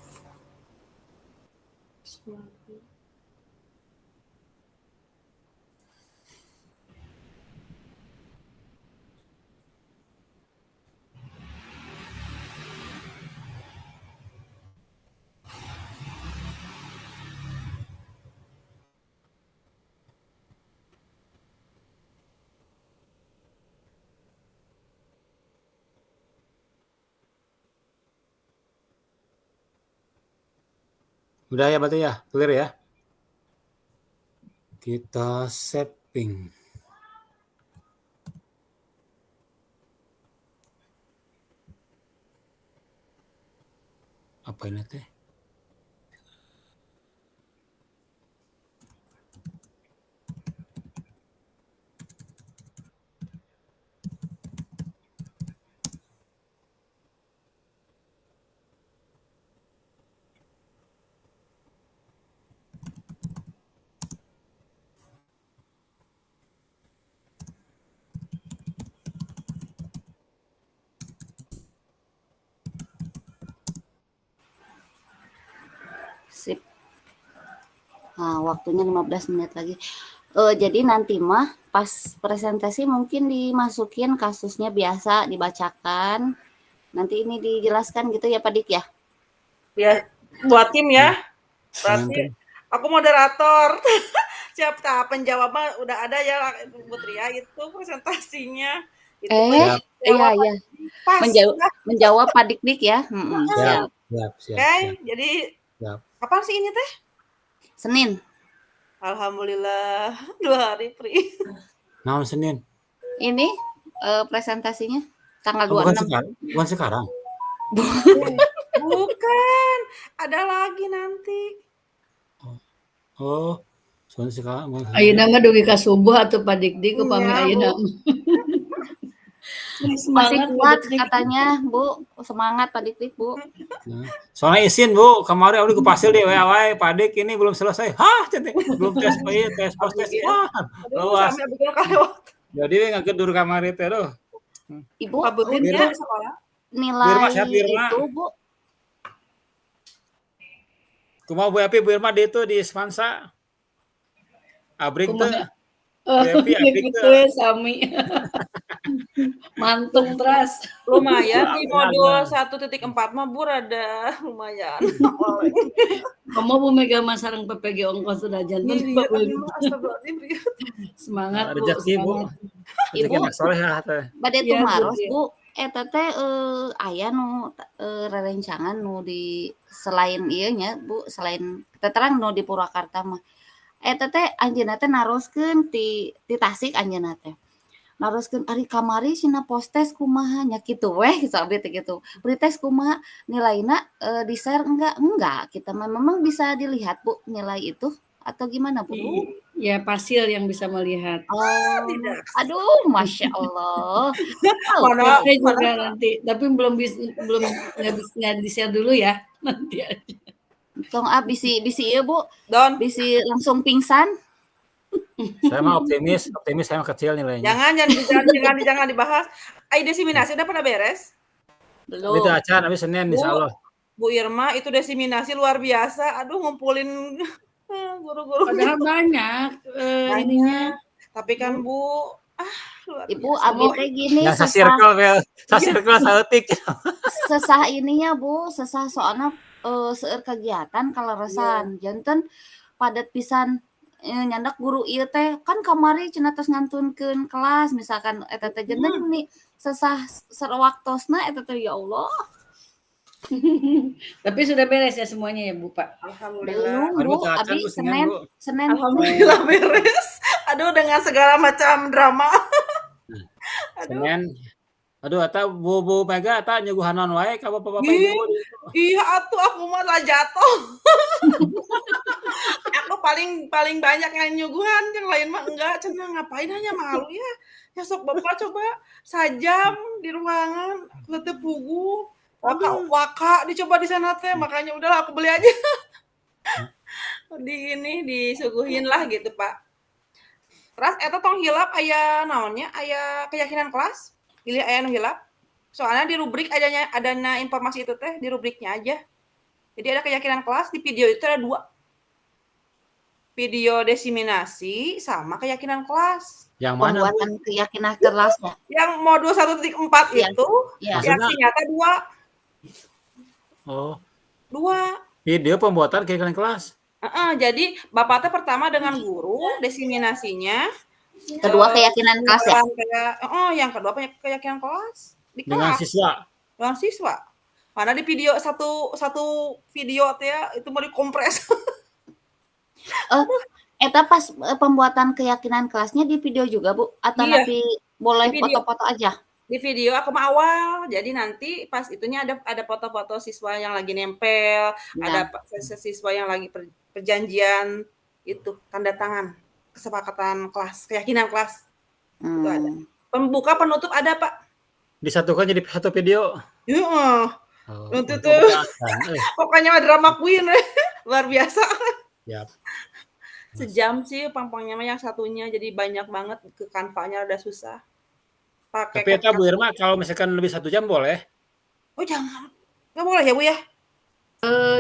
Udah ya berarti ya, clear ya. Kita saving. Apa ini teh? Sip. Nah, waktunya 15 menit lagi. Jadi nanti mah pas presentasi mungkin dimasukin kasusnya biasa, dibacakan. Nanti ini dijelaskan gitu ya Pak Dik ya? Ya, buat tim ya. Berarti aku moderator. Siap penjawaban udah ada ya Bu Tria itu presentasinya. Itu iya. Pas, menjawab Pak Dik ya. Siap. Oke, jadi kapan sih ini teh? Senin. Alhamdulillah 2 hari free. Nah, Senin. Ini presentasinya tanggal 26. Bukan sekarang. Bukan, ada lagi nanti. Oh, sekarang. Ayeuna mah dugi ka subuh atuh Pak Dik-dik upami ayeuna. Masih Semangat kuat Pak Dik. katanya, Bu. Semangat Pak Dik, Bu. Soalnya izin Bu, kemarin udah gue pasil di WA, Pak Dik ini belum selesai. Hah, cantik. Belum tes tes pos tes. Hah, Aduh, luas. sampai betul kalewat. Jadi ngagedur kamar itu aduh. Ibu Kabutin Birma. ya sekolah. nilai Birma, siap, Birma. itu, Bu. Kumaha Bu Epi, Bu Irma di itu di Spansa. Abrik tuh. Kumaha? Bu Epi abrik Gitu tuh. ya, Sami. Mantung teras. Lumayan di modul Ada. 1.4 mah Bu rada lumayan. Kamu Bu Mega Mas sareng PPG ongkos sudah jantan. Iya, aduh, astagfirullahaladzim. Semangat Bu, Rezeki Bu. semangat. Rezeki Ibu. anak soleh ya teh. Bade Iya, tumaros, Bu. Bu. Eta teh aya nu rerencangan nu di selain ieu nya, Bu, selain terang nu di Purwakarta mah. Eta teh anjeunna teh naroskeun ti Tasik anjeunna teh. Naroskeun ari kamari cenah postes kumaha nya kitu weh sabdi teh kitu. Beri tes kumaha nilaina di-share enggak. Kita mah memang bisa dilihat Bu nilai itu atau gimana Bu? Ya pasil yang bisa melihat. Oh, Tidak. aduh, masya Allah. Tahu Mana- Saya juga nanti, tapi belum nggak di-share dulu ya. Nanti aja. tong bisi ieu Bu, Don, bisi langsung pingsan. Saya mah optimis saya mah kecil nilainya. jangan dibahas. Ai desiminasi udah pada beres. Belum. Itu acan habis Senin Bu. insyaallah. Bu Irma itu desiminasi luar biasa. Aduh ngumpulin guru-guru. Padahal banyak ininya. Tapi kan Bu, luar Ibu biasa. abdi teh gini Yang sa sesah circle Bel. Sa circle saeutik. sesah ininya Bu, sesah soalna seueur kegiatan kaleresan. Janten padat pisan nyandak guru ieu teh kan kamari cenah tos ngantunkeun kelas misalkan eta teh janten nih sesah sawaktosna eta teh ya Allah. Tapi sudah beres ya semuanya ya Bu Pak. Alhamdulillah. Belum Bu, Aduh, abi Bu, Senin, Bu. Senin. Alhamdulillah beres. Aduh dengan segala macam drama. Aduh. Senin. Aduh eta Bu Mega eta nyuguhanan wae ka bapak-bapak Ih. ibu. Iya atuh aku mah lah jatuh. Aku paling banyak yang nyuguhan, yang lain mah enggak. Cenah ngapain hanya malu ya. Ya sok Bapak coba sajam di ruangan, letep pugu. Waka dicoba di sana teh, makanya udahlah aku beli aja. Disuguhin lah gitu, Pak. Terus eta tong hilap aya naonnya? Aya keyakinan kelas. Pilih aya nu hilap. Soalnya di rubrik adanya informasi itu teh di rubriknya aja. Jadi ada keyakinan kelas, di video itu ada 2. Video desiminasi sama keyakinan kelas. Yang mana Bu? Pembuatan keyakinan kelasnya. Yang modul 1.4 Iya. itu Iya. reaksi nyata 2. Oh, 2. video pembuatan keyakinan kelas. Jadi Bapak teh pertama dengan guru desiminasinya. Kedua keyakinan kelas ya. Yang kedua keyakinan kelas di Dengan kelas. siswa. Dengan siswa. Mana di video satu video teh itu mau dikompres. Eta pas pembuatan keyakinan kelasnya di video juga Bu atau Iya. nanti boleh Di video. foto-foto aja? Di video aku mah awal, jadi nanti pas itunya ada foto-foto siswa yang lagi nempel, ada siswa yang lagi perjanjian itu tanda tangan kesepakatan kelas, keyakinan kelas. Itu ada. Pembuka penutup ada Pak. Disatukan jadi satu video. Iya. Oh, Nanti untuk tuh. kelihatan. Pokoknya mah drama queen luar biasa. Siap. Sejam sih pampangnya mah yang satunya, jadi banyak banget ke kanvanya udah susah. Pakai Tapi eta Bu Irma kalau misalkan lebih 1 jam boleh. Oh jangan. Nggak boleh ya Bu ya?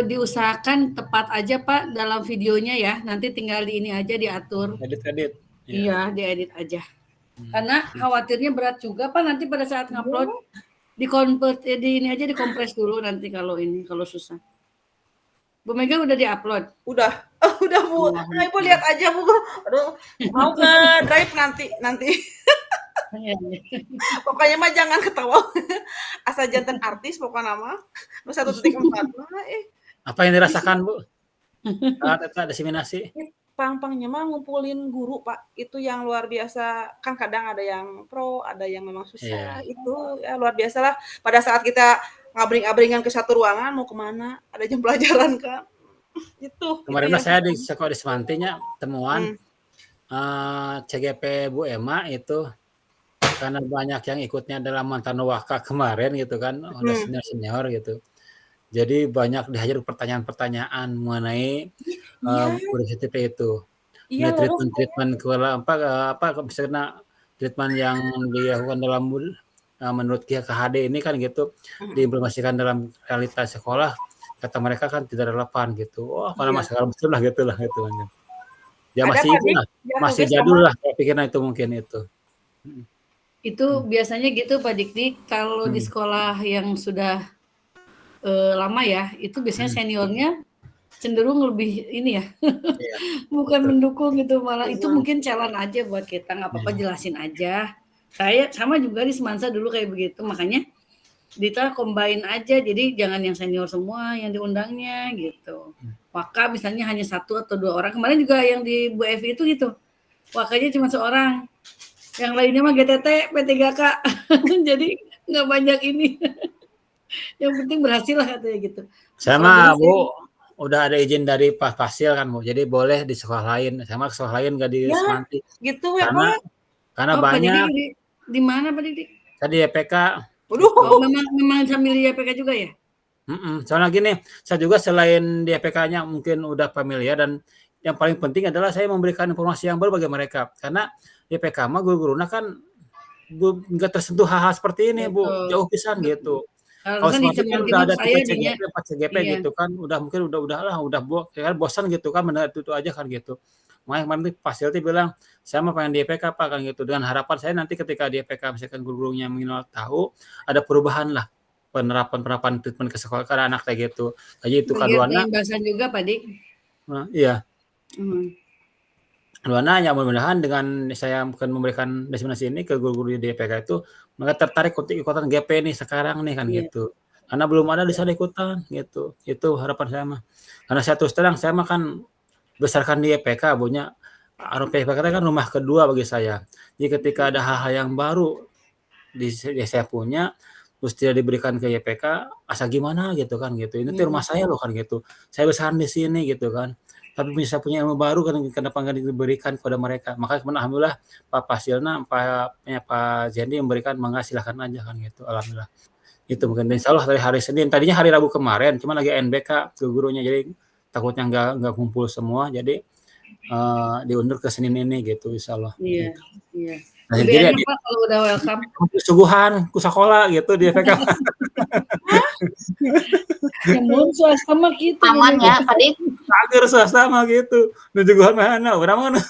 Diusahakan tepat aja Pak dalam videonya ya. Nanti tinggal di ini aja diatur. Edit. Iya, diedit aja. Karena khawatirnya berat juga Pak nanti pada saat ngupload di ini aja dikompres dulu nanti kalau susah. Bu Mega udah diupload? Udah Bu. Nah, Ibu lihat aja Bu. Aduh, mau ke drive nanti. Pokoknya mah jangan ketawa. Asal jantan artis pokoknya nama. Nu 1.4. Apa yang dirasakan Bu? Saat eta desiminasi. Pang-pangnya mah ngumpulin guru Pak. Itu yang luar biasa. Kan kadang ada yang pro, ada yang memang susah. Iya. Itu ya luar biasa lah. Pada saat kita ngabring-abringan ke satu ruangan mau kemana? Ada jam pelajaran kan. Itu. Kemarin itu saya di sekolah di Semantinya temuan CGP Bu Ema itu karena banyak yang ikutnya adalah mantan waka kemarin gitu kan, udah senior-senior gitu. Jadi banyak dihajar pertanyaan-pertanyaan mengenai Iya, UDCTP itu. iya Ini lalu treatment misalnya treatment yang dilakukan dalam menurut KHD ini kan gitu, diimplementasikan dalam realitas sekolah, kata mereka kan tidak relevan gitu. Oh, karena iya. masalah betul lah gitu kan. Ya Ada masih Pak Dik itulah, yang masih tugas jadul sama lah saya pikirnya itu mungkin itu. Itu biasanya gitu Pak Dikdik, kalau di sekolah yang sudah lama ya, itu biasanya seniornya cenderung lebih ini ya, Iya, bukan betul. mendukung gitu, malah itu mungkin challenge aja buat kita, nggak apa-apa jelasin aja. Saya sama juga di Semansa dulu kayak begitu, makanya Dita combine aja, jadi jangan yang senior semua yang diundangnya gitu. Waka misalnya hanya 1 atau 2 orang. Kemarin juga yang di Bu Evi itu gitu. Wakanya cuma seorang. Yang lainnya mah GTT, P3K. Jadi nggak banyak ini. Yang penting berhasil lah katanya gitu. Saya Kalau mah dulu Bu saya udah ada izin dari Pak Fasil kan Bu, jadi boleh di sekolah lain. Saya mah ke sekolah lain nggak di ya Semanti. gitu ya Karena Pak. Pak banyak Didik di mana Pak Didik? tadi EPK Waduh, itu. Memang sambil di YPK juga ya? Soalnya gini, saya juga selain di EPK-nya mungkin udah familiar dan yang paling penting adalah saya memberikan informasi yang baru bagi mereka. Karena di EPK mah guru-gurunya kan nggak tersentuh hal-hal seperti ini Bu, Betul. jauh pisan gitu. Kalau Harusnya di Semanti kan Semanti udah mah ada saya 3 dinya CGP, 4 CGP iya. gitu kan, udah mungkin udah bosan gitu kan mendengar itu aja kan gitu. Makanya kemarin tuh Fasilti bilang, "Saya mah pengen di EPK Pak," kan gitu. Dengan harapan saya nanti ketika di EPK misalkan guru-gurunya minimal tahu, ada perubahan lah, penerapan treatment ke sekolah ke anak kayak gitu. Jadi itu Bagian kaduana penyembasan juga Pak Dik. iya, Hmm. kaduana ya mudah-mudahan dengan saya akan memberikan diseminasi ini ke guru-guru di EPK itu, mereka tertarik untuk ikutan GP nih sekarang nih kan Iya. gitu. Karena belum ada di sana ikutan gitu. Itu harapan saya mah. Karena saya terus terang saya mah kan besarkan di EPK punya EPK kan rumah kedua bagi saya. Jadi ketika ada hal-hal yang baru saya punya terus tidak diberikan ke YPK asal gimana gitu kan gitu. Ini tuh rumah saya loh kan gitu. Saya besaran di sini gitu kan. Tapi bisa punya ilmu baru kan kenapa nggak diberikan kepada mereka. Makanya kemudian alhamdulillah Pak Pasilna, Pak Zendi memberikan mangga silahkan aja kan gitu. Alhamdulillah. Itu mungkin insya Allah dari hari Senin. Tadinya hari Rabu kemarin, cuma lagi NBK ke gurunya jadi takutnya nggak kumpul semua jadi diundur ke Senin ini gitu insya Allah. Iya, Gitu. iya. Nah, Lebih jadi enak Pak kalau udah welcome. suguhan ku sekolah gitu di EPK. Yang swasta mah gitu. Aman ya Pak Dik? Agar swasta mah gitu. Nu juguhan mana urang mah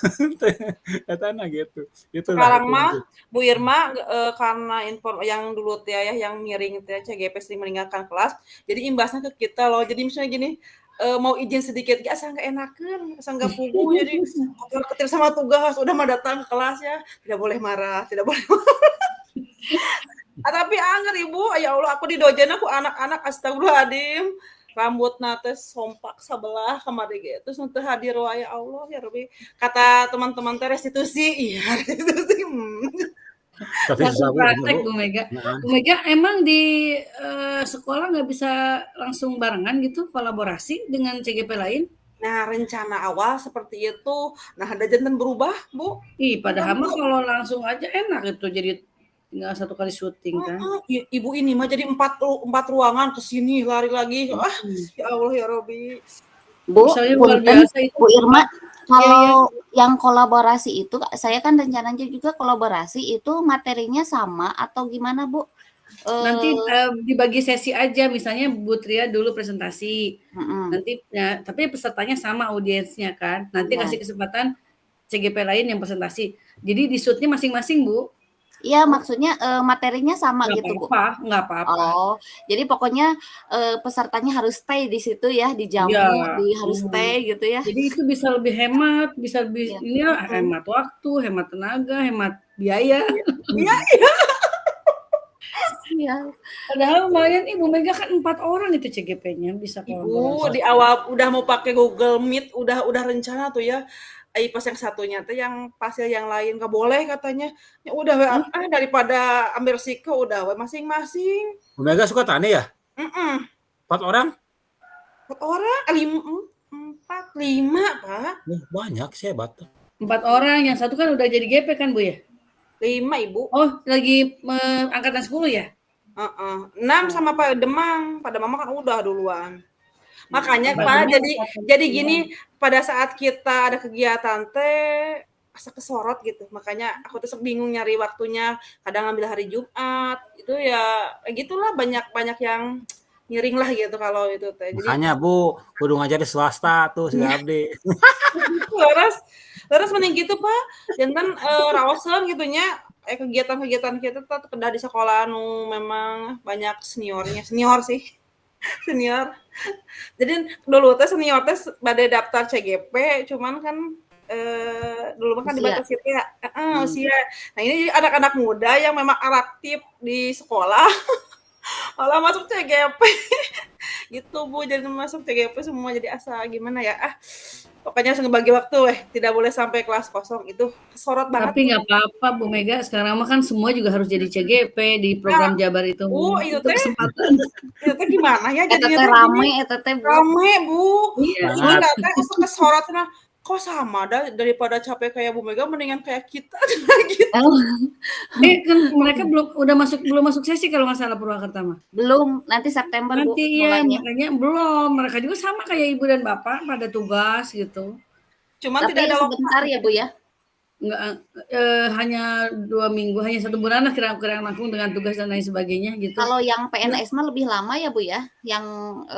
katana gitu. Itulah sekarang itu. mah Bu Irma karena yang dulu teh ya yang miring teh CGP sering meninggalkan kelas, jadi imbasnya ke kita loh. Jadi misalnya gini, mau izin sedikit gak asal nggak enakan, asal nggak pugu, jadi kotor ketir sama tugas, udah mah datang ke kelas ya, tidak boleh marah, tidak boleh tapi anger Ibu, ya Allah aku di dojen aku anak-anak astagfirullahaladzim, rambut nate sompak sebelah kemarin gitu, terus nanti hadir wah ya Allah ya Rabbi, kata teman-teman teh restitusi, iya restitusi. Tapi susah Langsung praktek Bu. Bu Mega. Nah, Bu Mega emang di sekolah nggak bisa langsung barengan gitu kolaborasi dengan CGP lain? Nah rencana awal seperti itu, nah ada jantan berubah Bu. Ih, padahal mah kalau langsung aja enak itu jadi tinggal 1 kali syuting kan. Ibu ini mah jadi 4 ruangan ke sini lari lagi. Ya Allah ya Robi. Bu, Misalnya luar punten, biasa itu. Bu Irma, Iya, kalau yang kolaborasi itu, saya kan rencananya juga kolaborasi itu materinya sama atau gimana Bu? Nanti dibagi sesi aja, misalnya Bu Tria dulu presentasi, nanti ya, tapi pesertanya sama audiensnya kan. Nanti Iya. kasih kesempatan CGP lain yang presentasi. Jadi di shoot-nya masing-masing Bu. Iya, maksudnya materinya sama Nggak gitu Bu. apa-apa, nggak apa-apa. Oh, jadi pokoknya pesertanya harus stay di situ ya, dijamu, Iya. harus stay gitu ya. Jadi itu bisa lebih hemat, bisa lebih Iya. ini ya, hemat waktu, hemat tenaga, hemat biaya. Iya. Iya. Padahal lumayan Ibu Mega kan 4 orang itu CGP-nya bisa Ibu kolaborasi. di awal udah mau pakai Google Meet, udah rencana tuh ya. Pas yang satunya tuh yang Pasil yang lain nggak boleh katanya. Ya udah daripada ambil risiko udah masing-masing. Bu Mega suka tani ya? 4 orang? 4 orang, 4, 5 Pak. Banyak sih hebat. 4 orang, yang satu kan udah jadi GP kan Bu ya? 5, Ibu. Oh, lagi angkatan 10 ya? 6 sama Pak Demang kan udah duluan. Makanya Pak Pak, Demang jadi gini, pada saat kita ada kegiatan teh asa kesorot gitu. Makanya aku tuh bingung nyari waktunya, kadang ngambil hari Jumat. Itu ya gitulah banyak yang ngiring lah gitu kalau itu teh. Jadi Makanya Bu, kudu ngajar di swasta tuh si abdi. leres mending gitu Pak. Jantan raoseun gitunya kegiatan-kegiatan kita tuh kedah di sekolah memang banyak senior sih. Senior. Jadi dulu teh senior teh bade daftar CGP, cuman kan dulu kan Usia. dibatasi ya, usia. Nah ini anak-anak muda yang memang aktif di sekolah, malah masuk CGP. Gitu Bu, jadi masuk CGP semua jadi asa gimana ya? Pokoknya harus ngebagi waktu tidak boleh sampai kelas kosong itu kesorot banget. Tapi nggak apa-apa Bu Mega, sekarang mah kan semua juga harus jadi CGP di program Jabar itu. Itu Itu teh kesempatan. itu teh gimana ya Eta jadinya teh teh rame, eta teh Bu. rame Bu. Iya. Cuman teh asa kesorot cenah, kok sama dah daripada capek kayak Bu Mega mendingan kayak kita gitu. Oh, Kan mereka belum masuk sesi kalau nggak salah Purwakarta mah. belum, nanti September Bu Nanti ya, mulainya. makanya belum. Mereka juga sama kayak ibu dan bapak pada tugas gitu. Cuman Tapi tidak ada sebentar ya Bu ya. Nggak, hanya 2 minggu, hanya 1 bulan lah kira-kira nanggung dengan tugas dan lain sebagainya gitu. Kalau yang PNS mah lebih lama ya Bu ya. Yang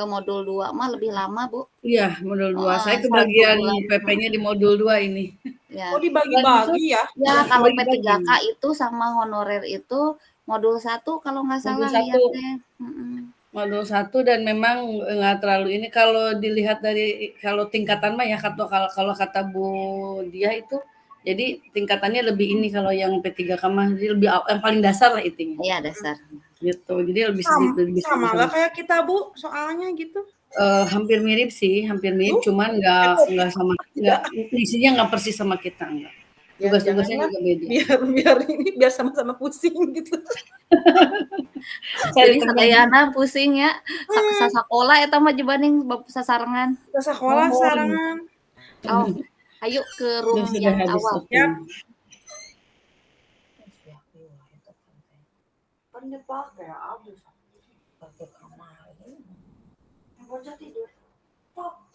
modul 2 mah lebih lama Bu. Iya, modul 2. Saya 1 kebagian bulan. PP-nya di modul 2 ini. Ya. Oh dibagi-bagi ya? Ya, kalau Bagi-bagi. P3K itu sama honorer itu modul 1 kalau nggak Modul salah 1. lihatnya. Modul 1 dan memang nggak terlalu ini kalau dilihat dari kalau tingkatan mah ya kalau kata Bu Dia itu jadi tingkatannya lebih ini kalau yang P3K mah jadi lebih yang paling dasar lah intinya. Iya, dasar. Gitu. Jadi lebih Sama nggak kayak kita Bu soalnya gitu? hampir mirip sih, hampir mirip, cuman nggak sama, isinya nggak persis sama kita, enggak. Tugas-tugasnya juga beda. Biar sama-sama pusing gitu. Jadi sadayana pusing ya. Sasakola eta mah jebaning sasarengan. Sekolah sarangan. Oh, ayo ke room Sudah yang habis awal. Ya. Kan dia pakai habis. Pakai kamar ini. Bocah tidur. Pop.